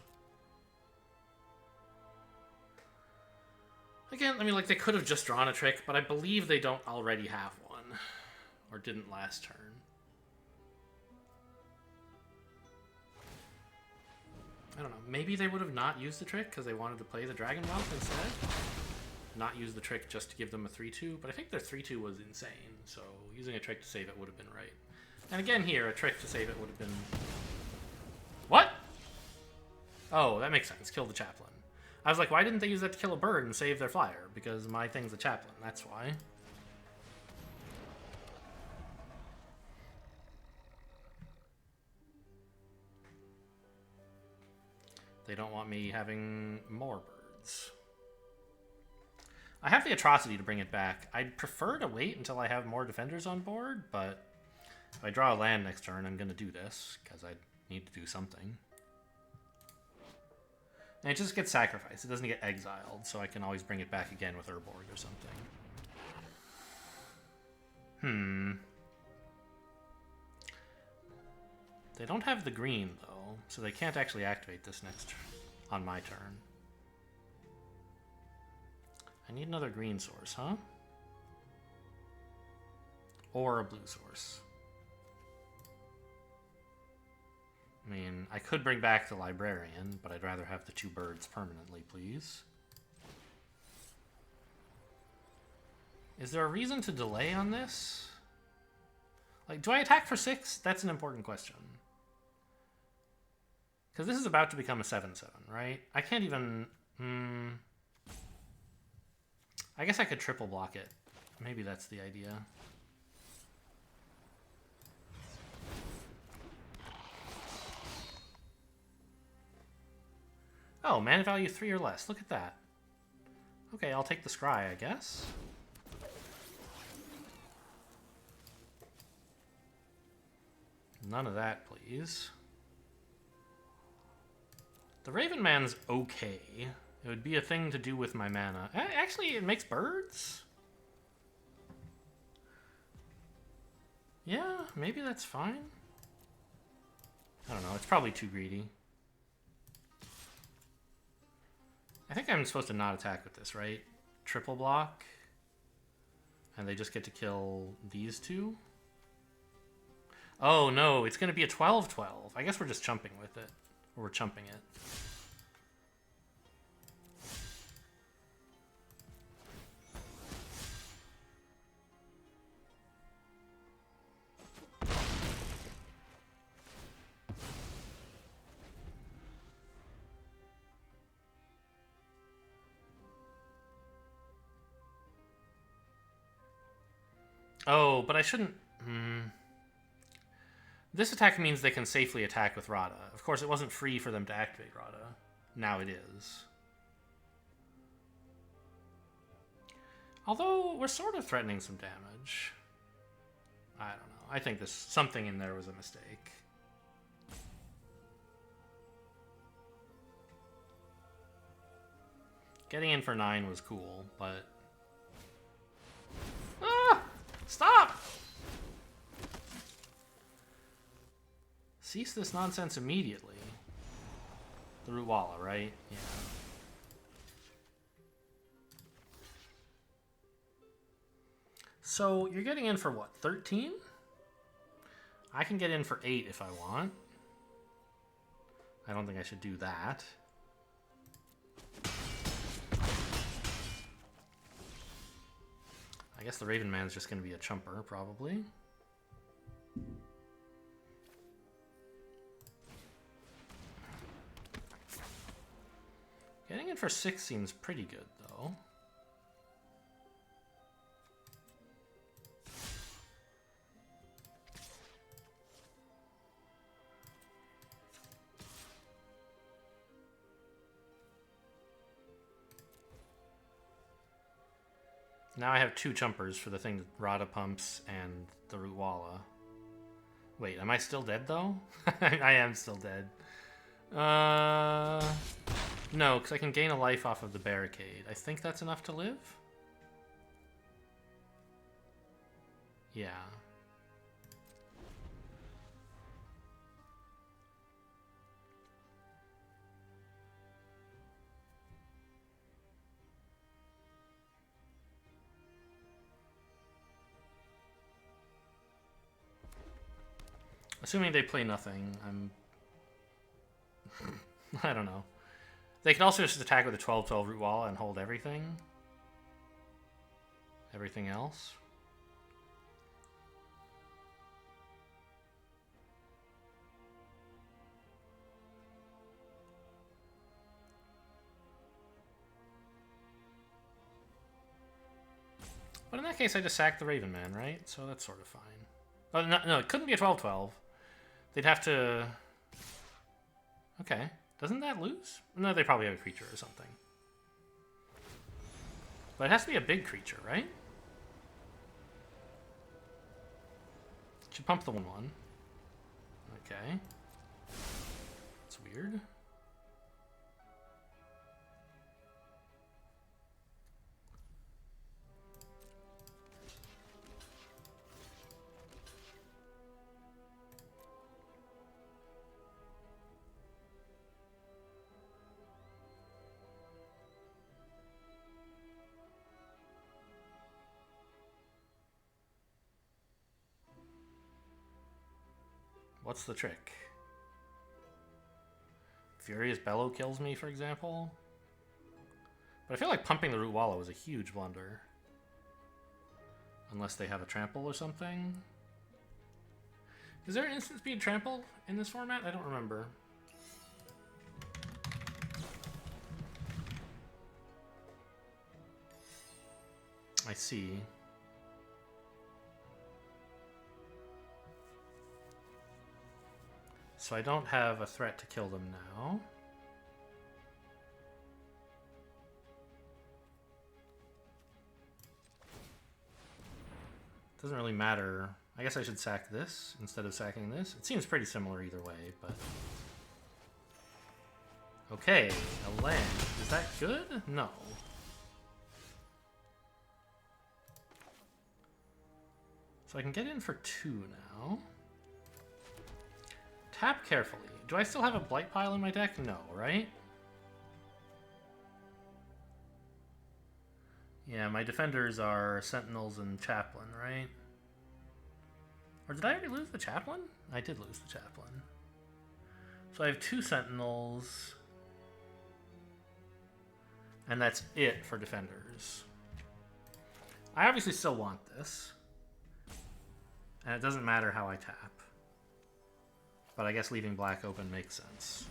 Again, I mean, like, they could have just drawn a trick, but I believe they don't already have one. Or didn't last turn. I don't know. Maybe they would have not used the trick because they wanted to play the Dragon Whelp instead. Not use the trick just to give them a 3-2, but I think their 3-2 was insane, so using a trick to save it would have been right. And again here, a trick to save it would have been... What? Oh, that makes sense. Kill the chaplain. I was like, why didn't they use that to kill a bird and save their flyer? Because my thing's a chaplain, that's why. They don't want me having more birds. I have the atrocity to bring it back. I'd prefer to wait until I have more defenders on board, but if I draw a land next turn, I'm going to do this, because I need to do something. And it just gets sacrificed. It doesn't get exiled, so I can always bring it back again with Urborg or something. They don't have the green, though, so they can't actually activate this next turn, on my turn. I need another green source, huh? Or a blue source. I mean, I could bring back the librarian, but I'd rather have the 2 birds permanently, please. Is there a reason to delay on this? Like, do I attack for 6? That's an important question. Because this is about to become a 7/7, right? I can't even... I guess I could triple block it. Maybe that's the idea. Oh, mana value 3 or less. Look at that. Okay, I'll take the scry, I guess. None of that, please. The Raven Man's okay. It would be a thing to do with my mana. Actually, it makes birds? Yeah, maybe that's fine. I don't know, it's probably too greedy. I think I'm supposed to not attack with this, right? Triple block. And they just get to kill these 2. Oh no, it's going to be a 12/12. I guess we're just chumping with it. Or we're chumping it. Oh, but I shouldn't... This attack means they can safely attack with Radha. Of course, it wasn't free for them to activate Radha. Now it is. Although, we're sort of threatening some damage. I don't know. I think something in there was a mistake. Getting in for 9 was cool, but... Ah! Stop! Cease this nonsense immediately. The Rootwalla, right? Yeah. So, you're getting in for what, 13? I can get in for 8 if I want. I don't think I should do that. I guess the Raven Man's just going to be a chumper, probably. Getting in for 6 seems pretty good, though. Now I have 2 chumpers for the thing that Radha pumps and the Rootwalla. Wait, am I still dead, though? I am still dead. No, because I can gain a life off of the barricade. I think that's enough to live? Yeah. Assuming they play nothing, I don't know. They can also just attack with a 12/12 Rootwalla and hold everything. Everything else. But in that case, I just sacked the Raven Man, right? So that's sort of fine. Oh, no, it couldn't be a 12/12. They'd have to... Okay. Doesn't that lose? No, they probably have a creature or something. But it has to be a big creature, right? Should pump the 1/1. Okay. That's weird. What's the trick? Furious Bellow kills me, for example. But I feel like pumping the Root Wallow is a huge blunder. Unless they have a trample or something. Is there an instant speed trample in this format? I don't remember. I see. So I don't have a threat to kill them now. Doesn't really matter. I guess I should sack this instead of sacking this. It seems pretty similar either way, but... Okay, a land. Is that good? No. So I can get in for 2 now. Tap carefully. Do I still have a Blight Pile in my deck? No, right? Yeah, my defenders are Sentinels and Chaplain, right? Or did I already lose the Chaplain? I did lose the Chaplain. So I have 2 Sentinels. And that's it for defenders. I obviously still want this. And it doesn't matter how I tap. But I guess leaving black open makes sense.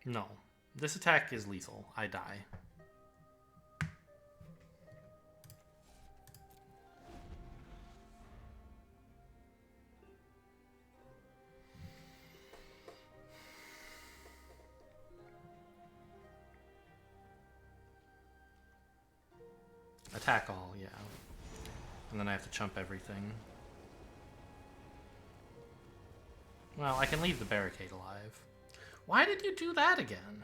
No. This attack is lethal. I die. Attack all, yeah. And then I have to chump everything. Well, I can leave the barricade alive. Why did you do that again?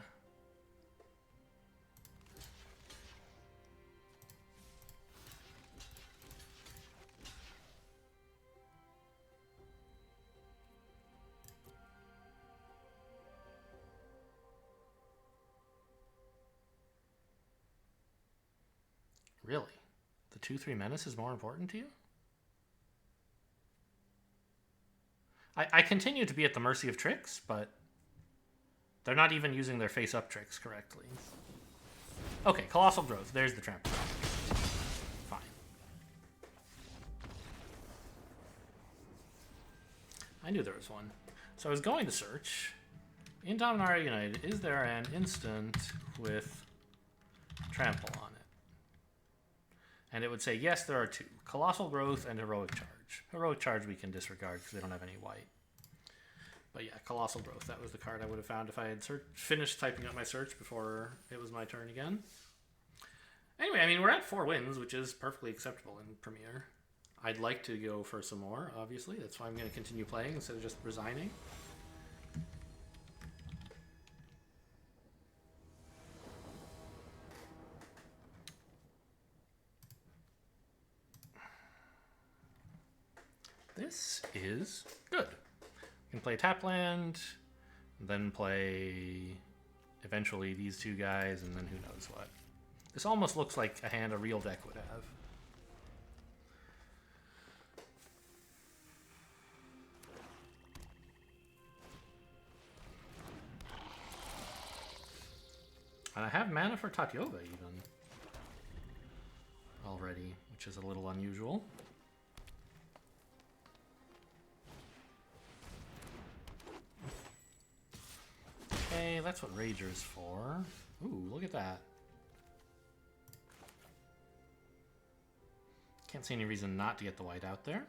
Really? The 2/3 menace is more important to you? I continue to be at the mercy of tricks, but they're not even using their face-up tricks correctly. Okay, Colossal Growth. There's the trample. Fine. I knew there was one. So I was going to search. In Dominaria United, is there an instant with trample on it? And it would say, yes, there are 2. Colossal Growth and Heroic Charge. Heroic Charge we can disregard because they don't have any white. But yeah, Colossal Growth. That was the card I would have found if I had finished typing up my search before it was my turn again. Anyway, I mean, we're at 4 wins, which is perfectly acceptable in Premier. I'd like to go for some more, obviously. That's why I'm going to continue playing instead of just resigning. This is good. You can play Tapland, then play eventually these 2 guys, and then who knows what. This almost looks like a hand a real deck would have. And I have mana for Tatyova even already, which is a little unusual. Okay, that's what Rager's for. Ooh, look at that. Can't see any reason not to get the white out there.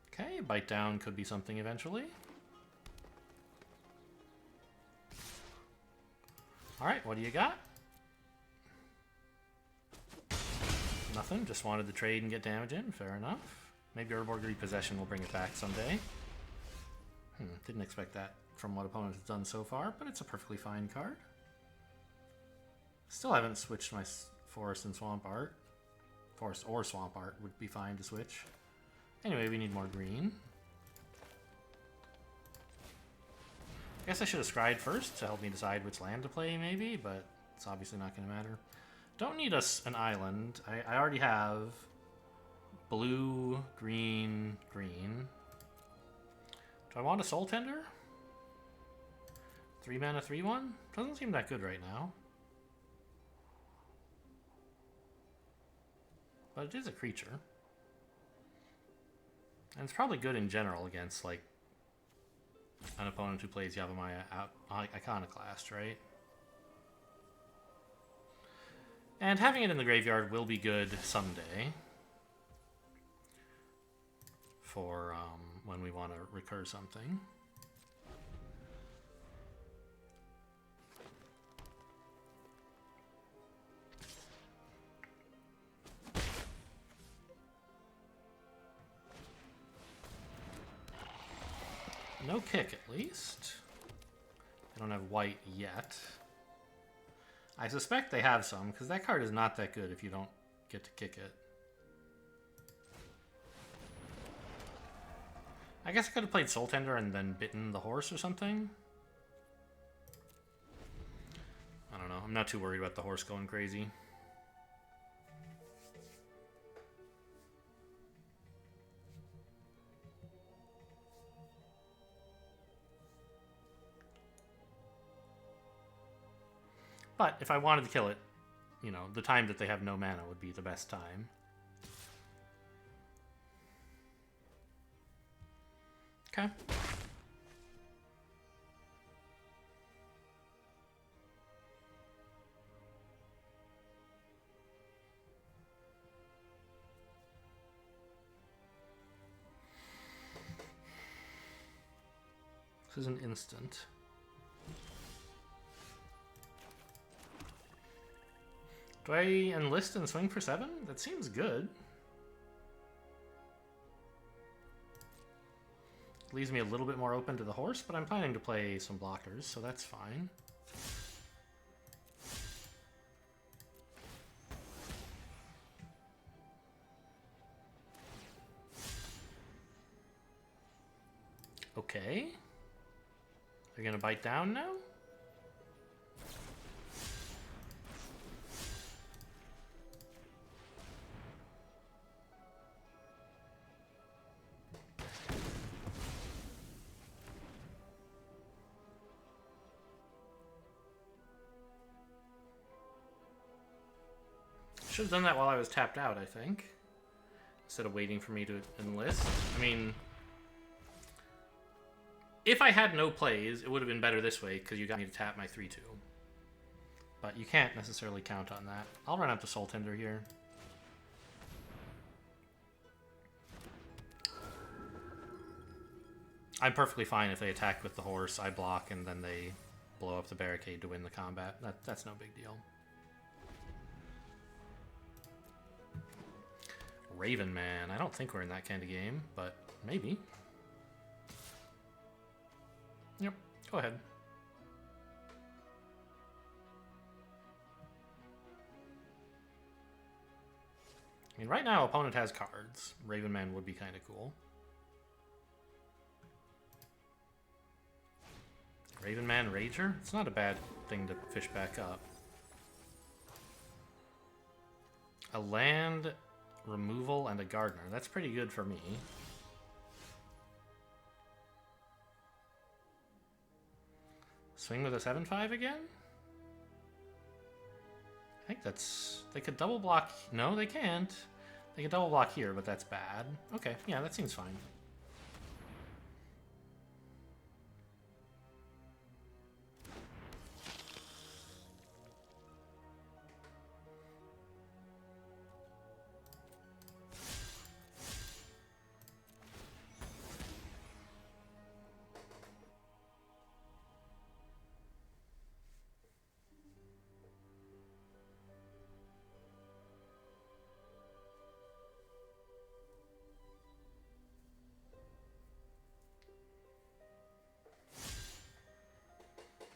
Okay, bite down could be something eventually. Alright, what do you got? Nothing, just wanted to trade and get damage in, fair enough. Maybe Urborg Repossession will bring it back someday. Didn't expect that from what opponent has done so far, but it's a perfectly fine card. Still haven't switched my Forest and Swamp Art. Forest or Swamp Art would be fine to switch. Anyway, we need more green. I guess I should have scryed first to help me decide which land to play, maybe, but it's obviously not going to matter. Don't need an island. I already have blue, green, green. Do I want a Soul Tender? 3 mana, 3/1? Doesn't seem that good right now. But it is a creature. And it's probably good in general against, like, an opponent who plays Yavimaya Iconoclast, right? And having it in the graveyard will be good someday. For when we want to recur something. No kick, at least. They don't have white yet. I suspect they have some, because that card is not that good if you don't get to kick it. I guess I could have played Soul Tender and then bitten the horse or something. I don't know. I'm not too worried about the horse going crazy. But if I wanted to kill it, you know, the time that they have no mana would be the best time. Okay. This is an instant. Do I enlist and swing for 7? That seems good. Leaves me a little bit more open to the horse, but I'm planning to play some blockers, so that's fine. Okay. They're gonna bite down now? Should have done that while I was tapped out, I think. Instead of waiting for me to enlist. I mean, if I had no plays, it would have been better this way, because you got me to tap my 3/2. But you can't necessarily count on that. I'll run up to Soul Tender here. I'm perfectly fine if they attack with the horse, I block, and then they blow up the barricade to win the combat. That's no big deal. Raven Man. I don't think we're in that kind of game, but maybe. Yep, go ahead. I mean, right now, opponent has cards. Raven Man would be kind of cool. Raven Man Rager? It's not a bad thing to fish back up. A land, removal, and a gardener. That's pretty good for me. Swing with a 7/5 again? I think that's... They could double block... No, they can't. They could double block here, but that's bad. Okay, yeah, that seems fine.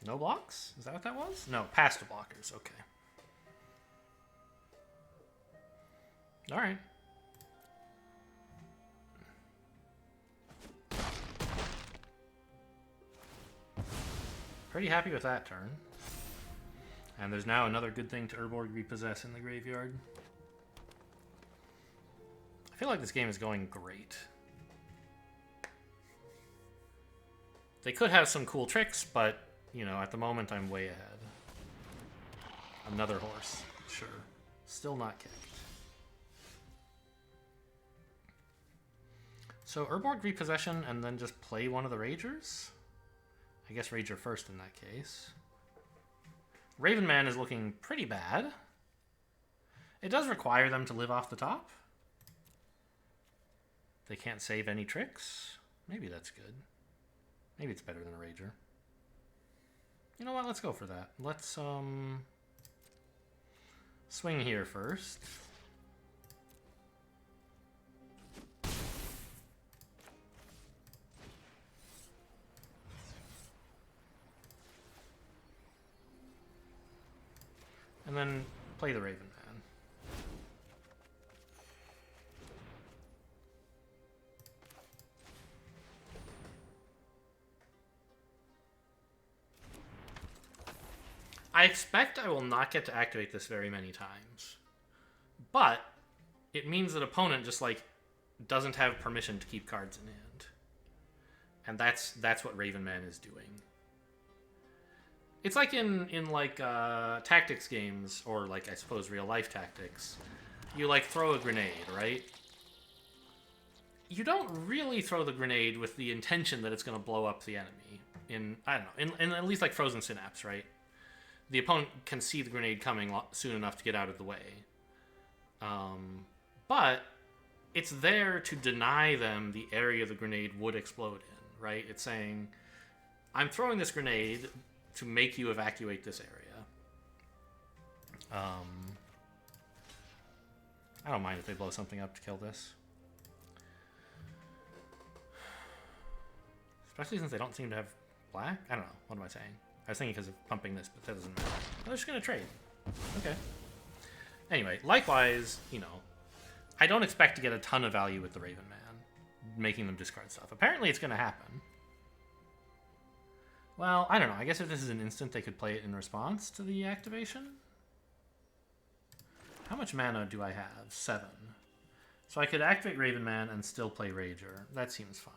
No blocks? Is that what that was? No, past the blockers. Okay. All right. Pretty happy with that turn. And there's now another good thing to Urborg Repossess in the graveyard. I feel like this game is going great. They could have some cool tricks, but, you know, at the moment I'm way ahead. Another horse. Sure. Still not kicked. So Urborg Repossession and then just play one of the Ragers? I guess Rager first in that case. Raven Man is looking pretty bad. It does require them to live off the top. They can't save any tricks. Maybe that's good. Maybe it's better than a Rager. You know what? Let's go for that. Let's swing here first. And then play the Raven Man. I expect I will not get to activate this very many times. But it means that opponent just, like, doesn't have permission to keep cards in hand. And that's what Raven Man is doing. It's like in tactics games, or like I suppose real life tactics. You like throw a grenade, right? You don't really throw the grenade with the intention that it's going to blow up the enemy. I don't know, in at least like Frozen Synapse, right? The opponent can see the grenade coming soon enough to get out of the way. But it's there to deny them the area the grenade would explode in, right? It's saying, I'm throwing this grenade to make you evacuate this area. I don't mind if they blow something up to kill this. Especially since they don't seem to have black? I don't know. What am I saying? I was thinking because of pumping this, but that doesn't matter. They're just going to trade. Okay. Anyway, likewise, you know, I don't expect to get a ton of value with the Raven Man, making them discard stuff. Apparently it's going to happen. Well, I don't know. I guess if this is an instant, they could play it in response to the activation. How much mana do I have? 7. So I could activate Raven Man and still play Rager. That seems fine.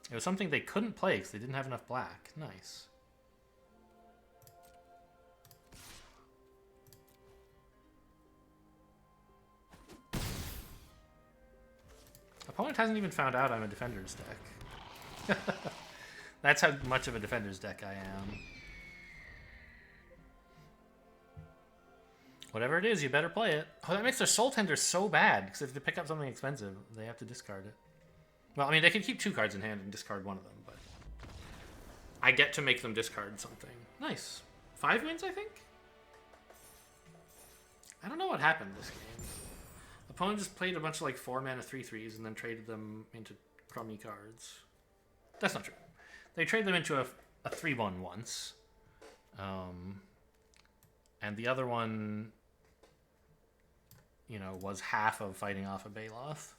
It was something they couldn't play because they didn't have enough black. Nice. Opponent hasn't even found out I'm a Defender's deck. That's how much of a Defender's deck I am. Whatever it is, you better play it. Oh, that makes their Soul Tender so bad, because if they pick up something expensive, they have to discard it. Well, I mean, they can keep 2 cards in hand and discard one of them, but I get to make them discard something. Nice. 5 wins, I think? I don't know what happened this game. Opponent just played a bunch of like 4-mana 3/3s and then traded them into crummy cards. That's not true. They traded them into a 3/1 once. And the other one, you know, was half of fighting off a Baloth.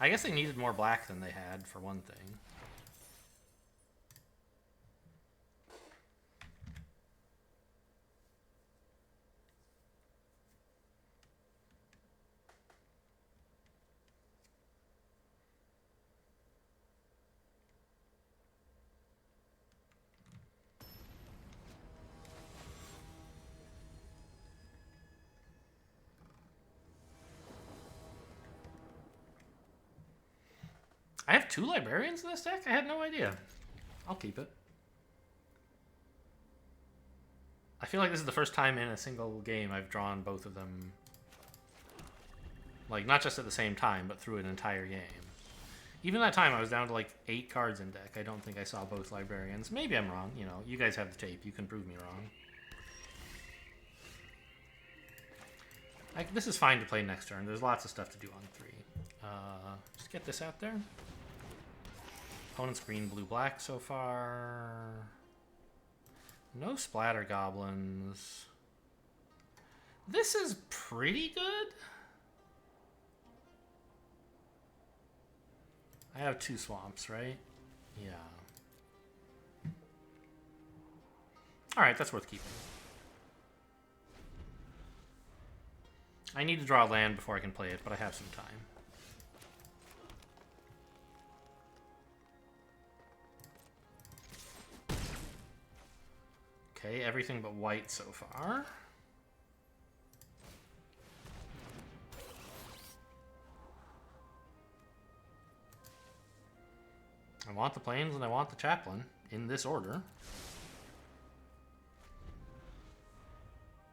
I guess they needed more black than they had, for one thing. I have 2 Librarians in this deck? I had no idea. I'll keep it. I feel like this is the first time in a single game I've drawn both of them. Like, not just at the same time, but through an entire game. Even that time, I was down to like 8 cards in deck. I don't think I saw both Librarians. Maybe I'm wrong. You know, you guys have the tape. You can prove me wrong. This is fine to play next turn. There's lots of stuff to do on 3. Just get this out there. Opponent's green, blue, black so far. No splatter goblins. This is pretty good. I have 2 swamps, right? Yeah. Alright, that's worth keeping. I need to draw land before I can play it, but I have some time. Okay, everything but white so far. I want the plains and I want the chaplain in this order.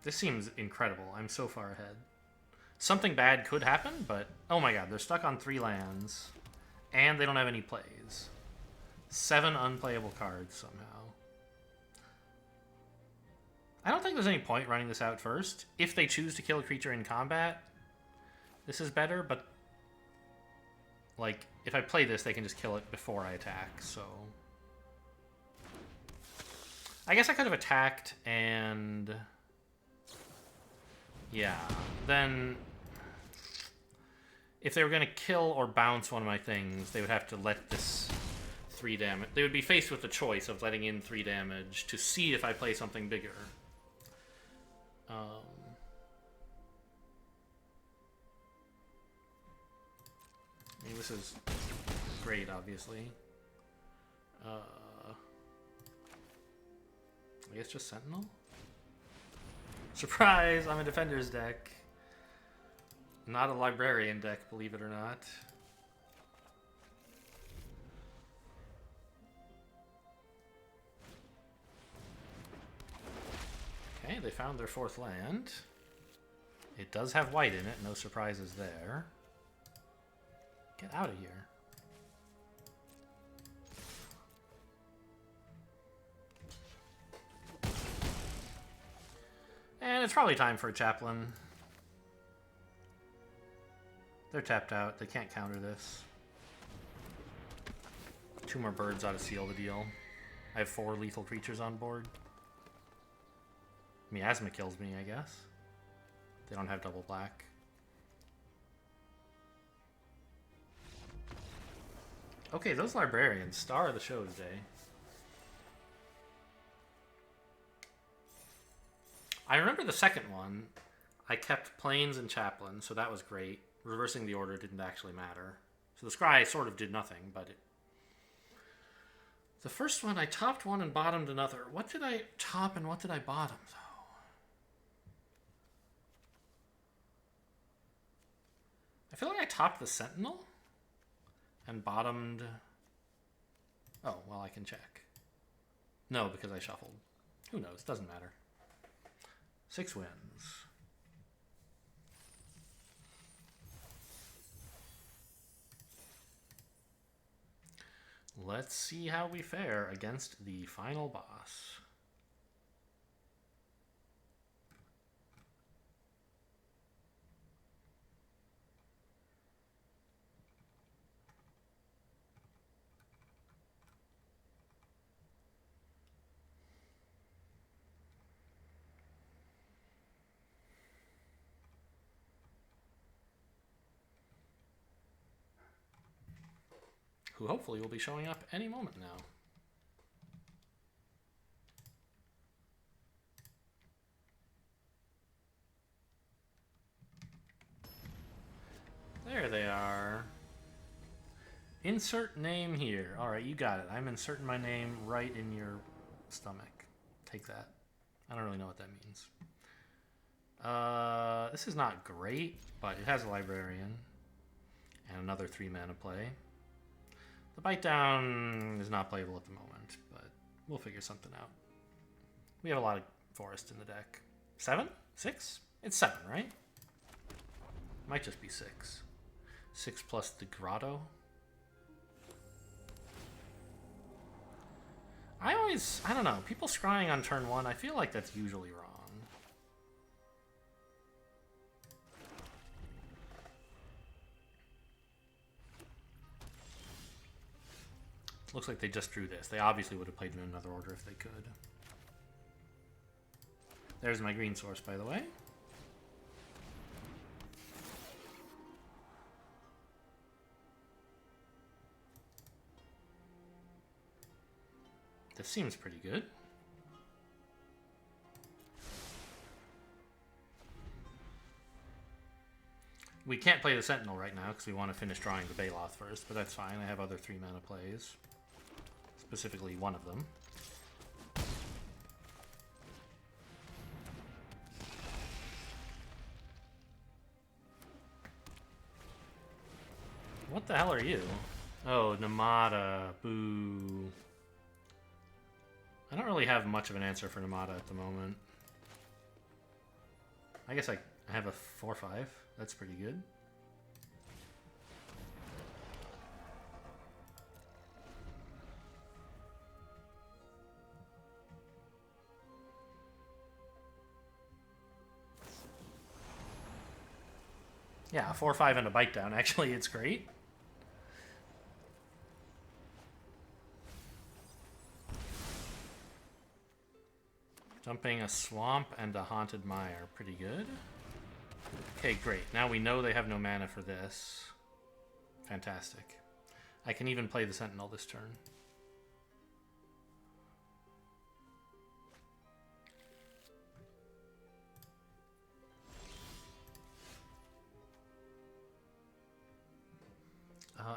This seems incredible. I'm so far ahead. Something bad could happen, but oh my god, they're stuck on 3 lands and they don't have any plays. 7 unplayable cards somehow. I don't think there's any point running this out first. If they choose to kill a creature in combat, this is better, but like, if I play this, they can just kill it before I attack, so... I guess I could have attacked and... Yeah, then... If they were going to kill or bounce one of my things, they would have to let this 3 damage... They would be faced with the choice of letting in 3 damage to see if I play something bigger. I mean, this is great, obviously. I guess just Sentinel? Surprise! I'm a Defender's deck. Not a Librarian deck, believe it or not. Okay, they found their 4th land. It does have white in it, no surprises there. Get out of here. And it's probably time for a chaplain. They're tapped out. They can't counter this. 2 more birds ought to seal the deal. I have 4 lethal creatures on board. Miasma kills me, I guess. They don't have double black. Okay, those librarians, star of the show today. I remember the second one. I kept plains and chaplain, so that was great. Reversing the order didn't actually matter. So the scry sort of did nothing, but it... The first one, I topped one and bottomed another. What did I top and what did I bottom, though? I feel like I topped the Sentinel and bottomed... Oh, well, I can check. No, because I shuffled. Who knows? Doesn't matter. 6 wins. Let's see how we fare against the final boss. Who hopefully will be showing up any moment now. There they are. Insert name here. All right, you got it. I'm inserting my name right in your stomach. Take that. I don't really know what that means. This is not great, but it has a librarian and another 3 mana play. The bite down is not playable at the moment, but we'll figure something out. We have a lot of forest in the deck. 7? 6? It's 7, right? Might just be 6. 6 plus the grotto. I don't know, people scrying on turn 1, I feel like that's usually wrong. Looks like they just drew this. They obviously would have played in another order if they could. There's my green source, by the way. This seems pretty good. We can't play the Sentinel right now because we want to finish drawing the Baloth first, but that's fine. I have other 3-mana plays. Specifically one of them. What the hell are you? Oh, Namada. Boo. I don't really have much of an answer for Namada at the moment. I guess I have a 4-5. That's pretty good. Yeah, a 4-5 and a bite down. Actually, it's great. Dumping a Swamp and a Haunted Mire. Pretty good. Okay, great. Now we know they have no mana for this. Fantastic. I can even play the Sentinel this turn.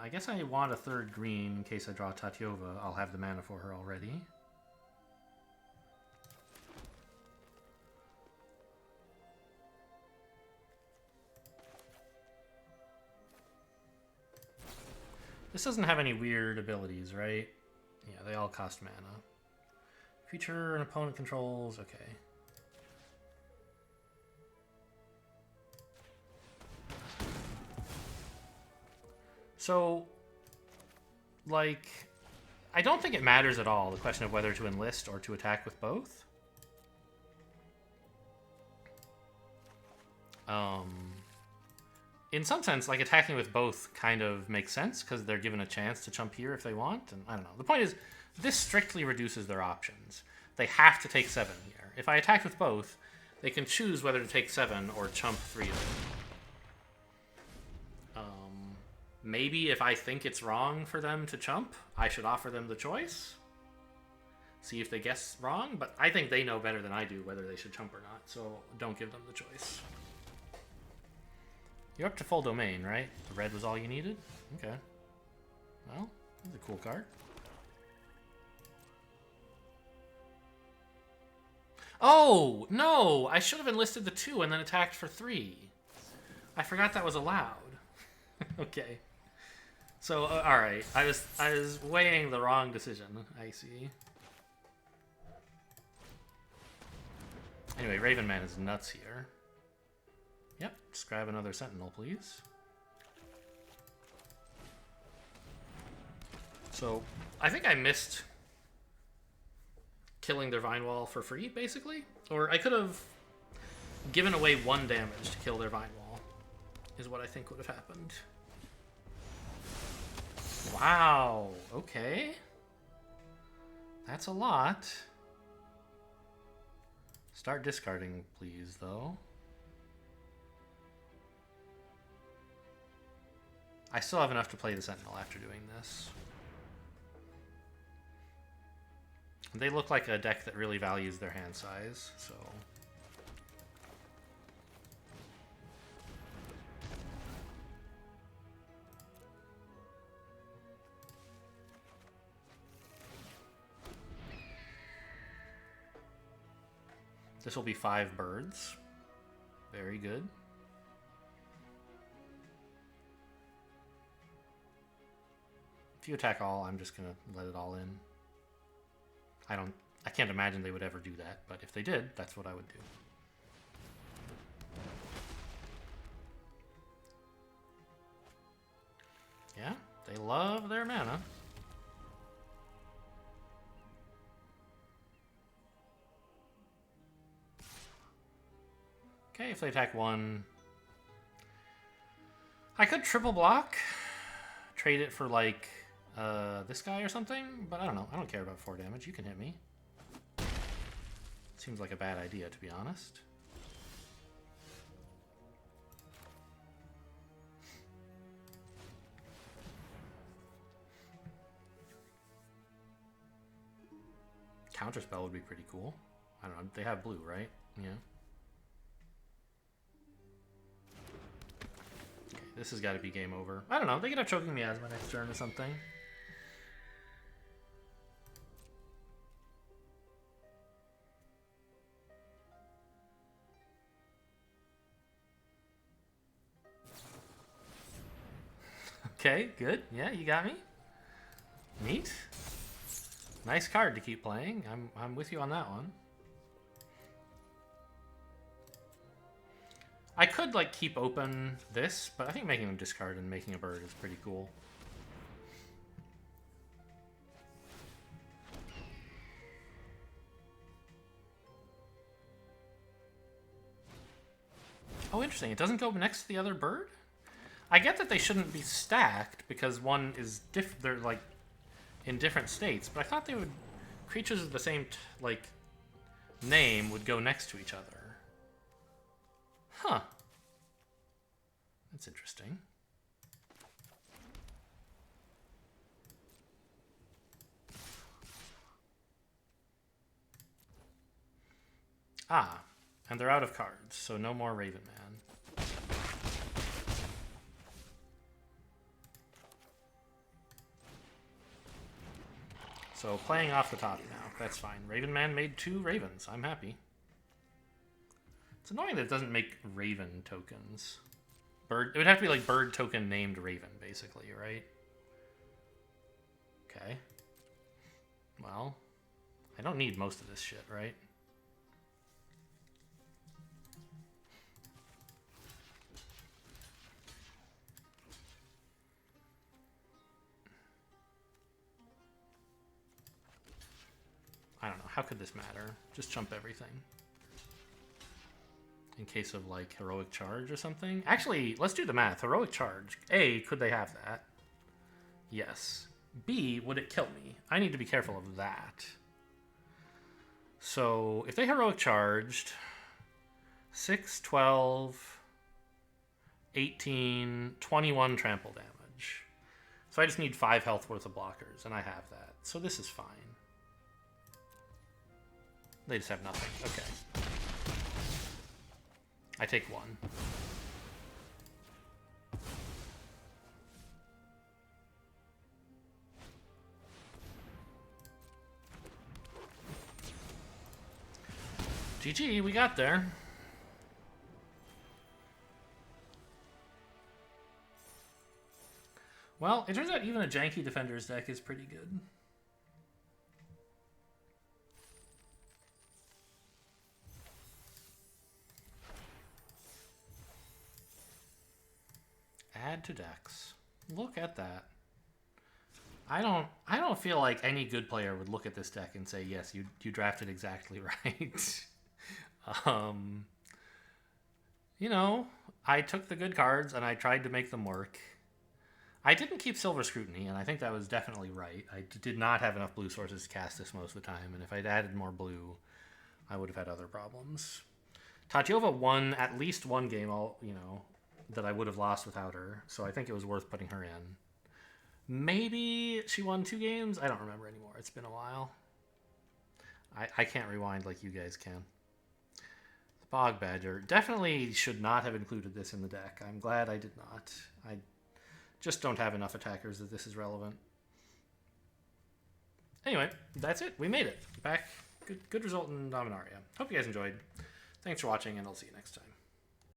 I guess I want a 3rd green in case I draw Tatyova. I'll have the mana for her already. This doesn't have any weird abilities, right? Yeah, they all cost mana. Creature an opponent controls, okay. So, like, I don't think it matters at all, the question of whether to enlist or to attack with both. In some sense, like, attacking with both kind of makes sense, because they're given a chance to chump here if they want, and I don't know. The point is, this strictly reduces their options. They have to take 7 here. If I attack with both, they can choose whether to take 7 or chump 3 of them. Maybe if I think it's wrong for them to chump, I should offer them the choice. See if they guess wrong, but I think they know better than I do whether they should chump or not, so don't give them the choice. You're up to full domain, right? The red was all you needed? Okay. Well, that's a cool card. Oh, no! I should have enlisted the 2 and then attacked for 3. I forgot that was allowed. Okay. So, alright. I was weighing the wrong decision. I see. Anyway, Ravenman is nuts here. Yep, just grab another Sentinel, please. So, I think I missed killing their Vine Wall for free, basically. Or I could have given away 1 damage to kill their Vine Wall, is what I think would have happened. Wow, okay. That's a lot. Start discarding, please, though. I still have enough to play the Sentinel after doing this. They look like a deck that really values their hand size, so... This will be 5 birds. Very good. If you attack all, I'm just gonna let it all in. I can't imagine they would ever do that, but if they did, that's what I would do. Yeah, they love their mana. Okay, if they attack 1... I could triple block. Trade it for, like, this guy or something, but I don't know. I don't care about 4 damage. You can hit me. Seems like a bad idea, to be honest. counterspell would be pretty cool. I don't know. They have blue, right? Yeah. Okay, this has got to be game over. I don't know. They could have Choking Miasma next turn or something. Okay, good. Yeah, you got me. Neat. Nice card to keep playing. I'm with you on that one. I could like keep open this, but I think making them discard and making a bird is pretty cool. Oh, interesting. It doesn't go next to the other bird? I get that they shouldn't be stacked because one is they're like in different states, but I thought they would creatures of the same like name would go next to each other. Huh. That's interesting. Ah, and they're out of cards, so no more Raven Man. So playing off the top now, that's fine. Raven Man made 2 Ravens. I'm happy. It's annoying that it doesn't make Raven tokens. Bird. It would have to be like bird token named Raven, basically, right? Okay. Well, I don't need most of this shit, right? I don't know. How could this matter? Just jump everything. In case of, like, Heroic Charge or something? Actually, let's do the math. Heroic Charge. A, could they have that? Yes. B, would it kill me? I need to be careful of that. So, if they Heroic Charged... 6, 12... 18... 21 trample damage. So I just need 5 health worth of blockers, and I have that. So this is fine. They just have nothing. Okay. I take 1. GG, we got there. Well, it turns out even a janky Defender's deck is pretty good. Add to decks. Look at that. I don't feel like any good player would look at this deck and say, yes, you drafted exactly right. You know, I took the good cards and I tried to make them work. I didn't keep Silver Scrutiny, and I think that was definitely right. I did not have enough blue sources to cast this most of the time, and if I'd added more blue, I would have had other problems. Tatiova won at least one game, that I would have lost without her, so I think it was worth putting her in. Maybe she won 2 games? I don't remember anymore. It's been a while. I can't rewind like you guys can. The Bog Badger. Definitely should not have included this in the deck. I'm glad I did not. I just don't have enough attackers that this is relevant. Anyway, that's it. We made it. Back. Good result in Dominaria. Hope you guys enjoyed. Thanks for watching, and I'll see you next time.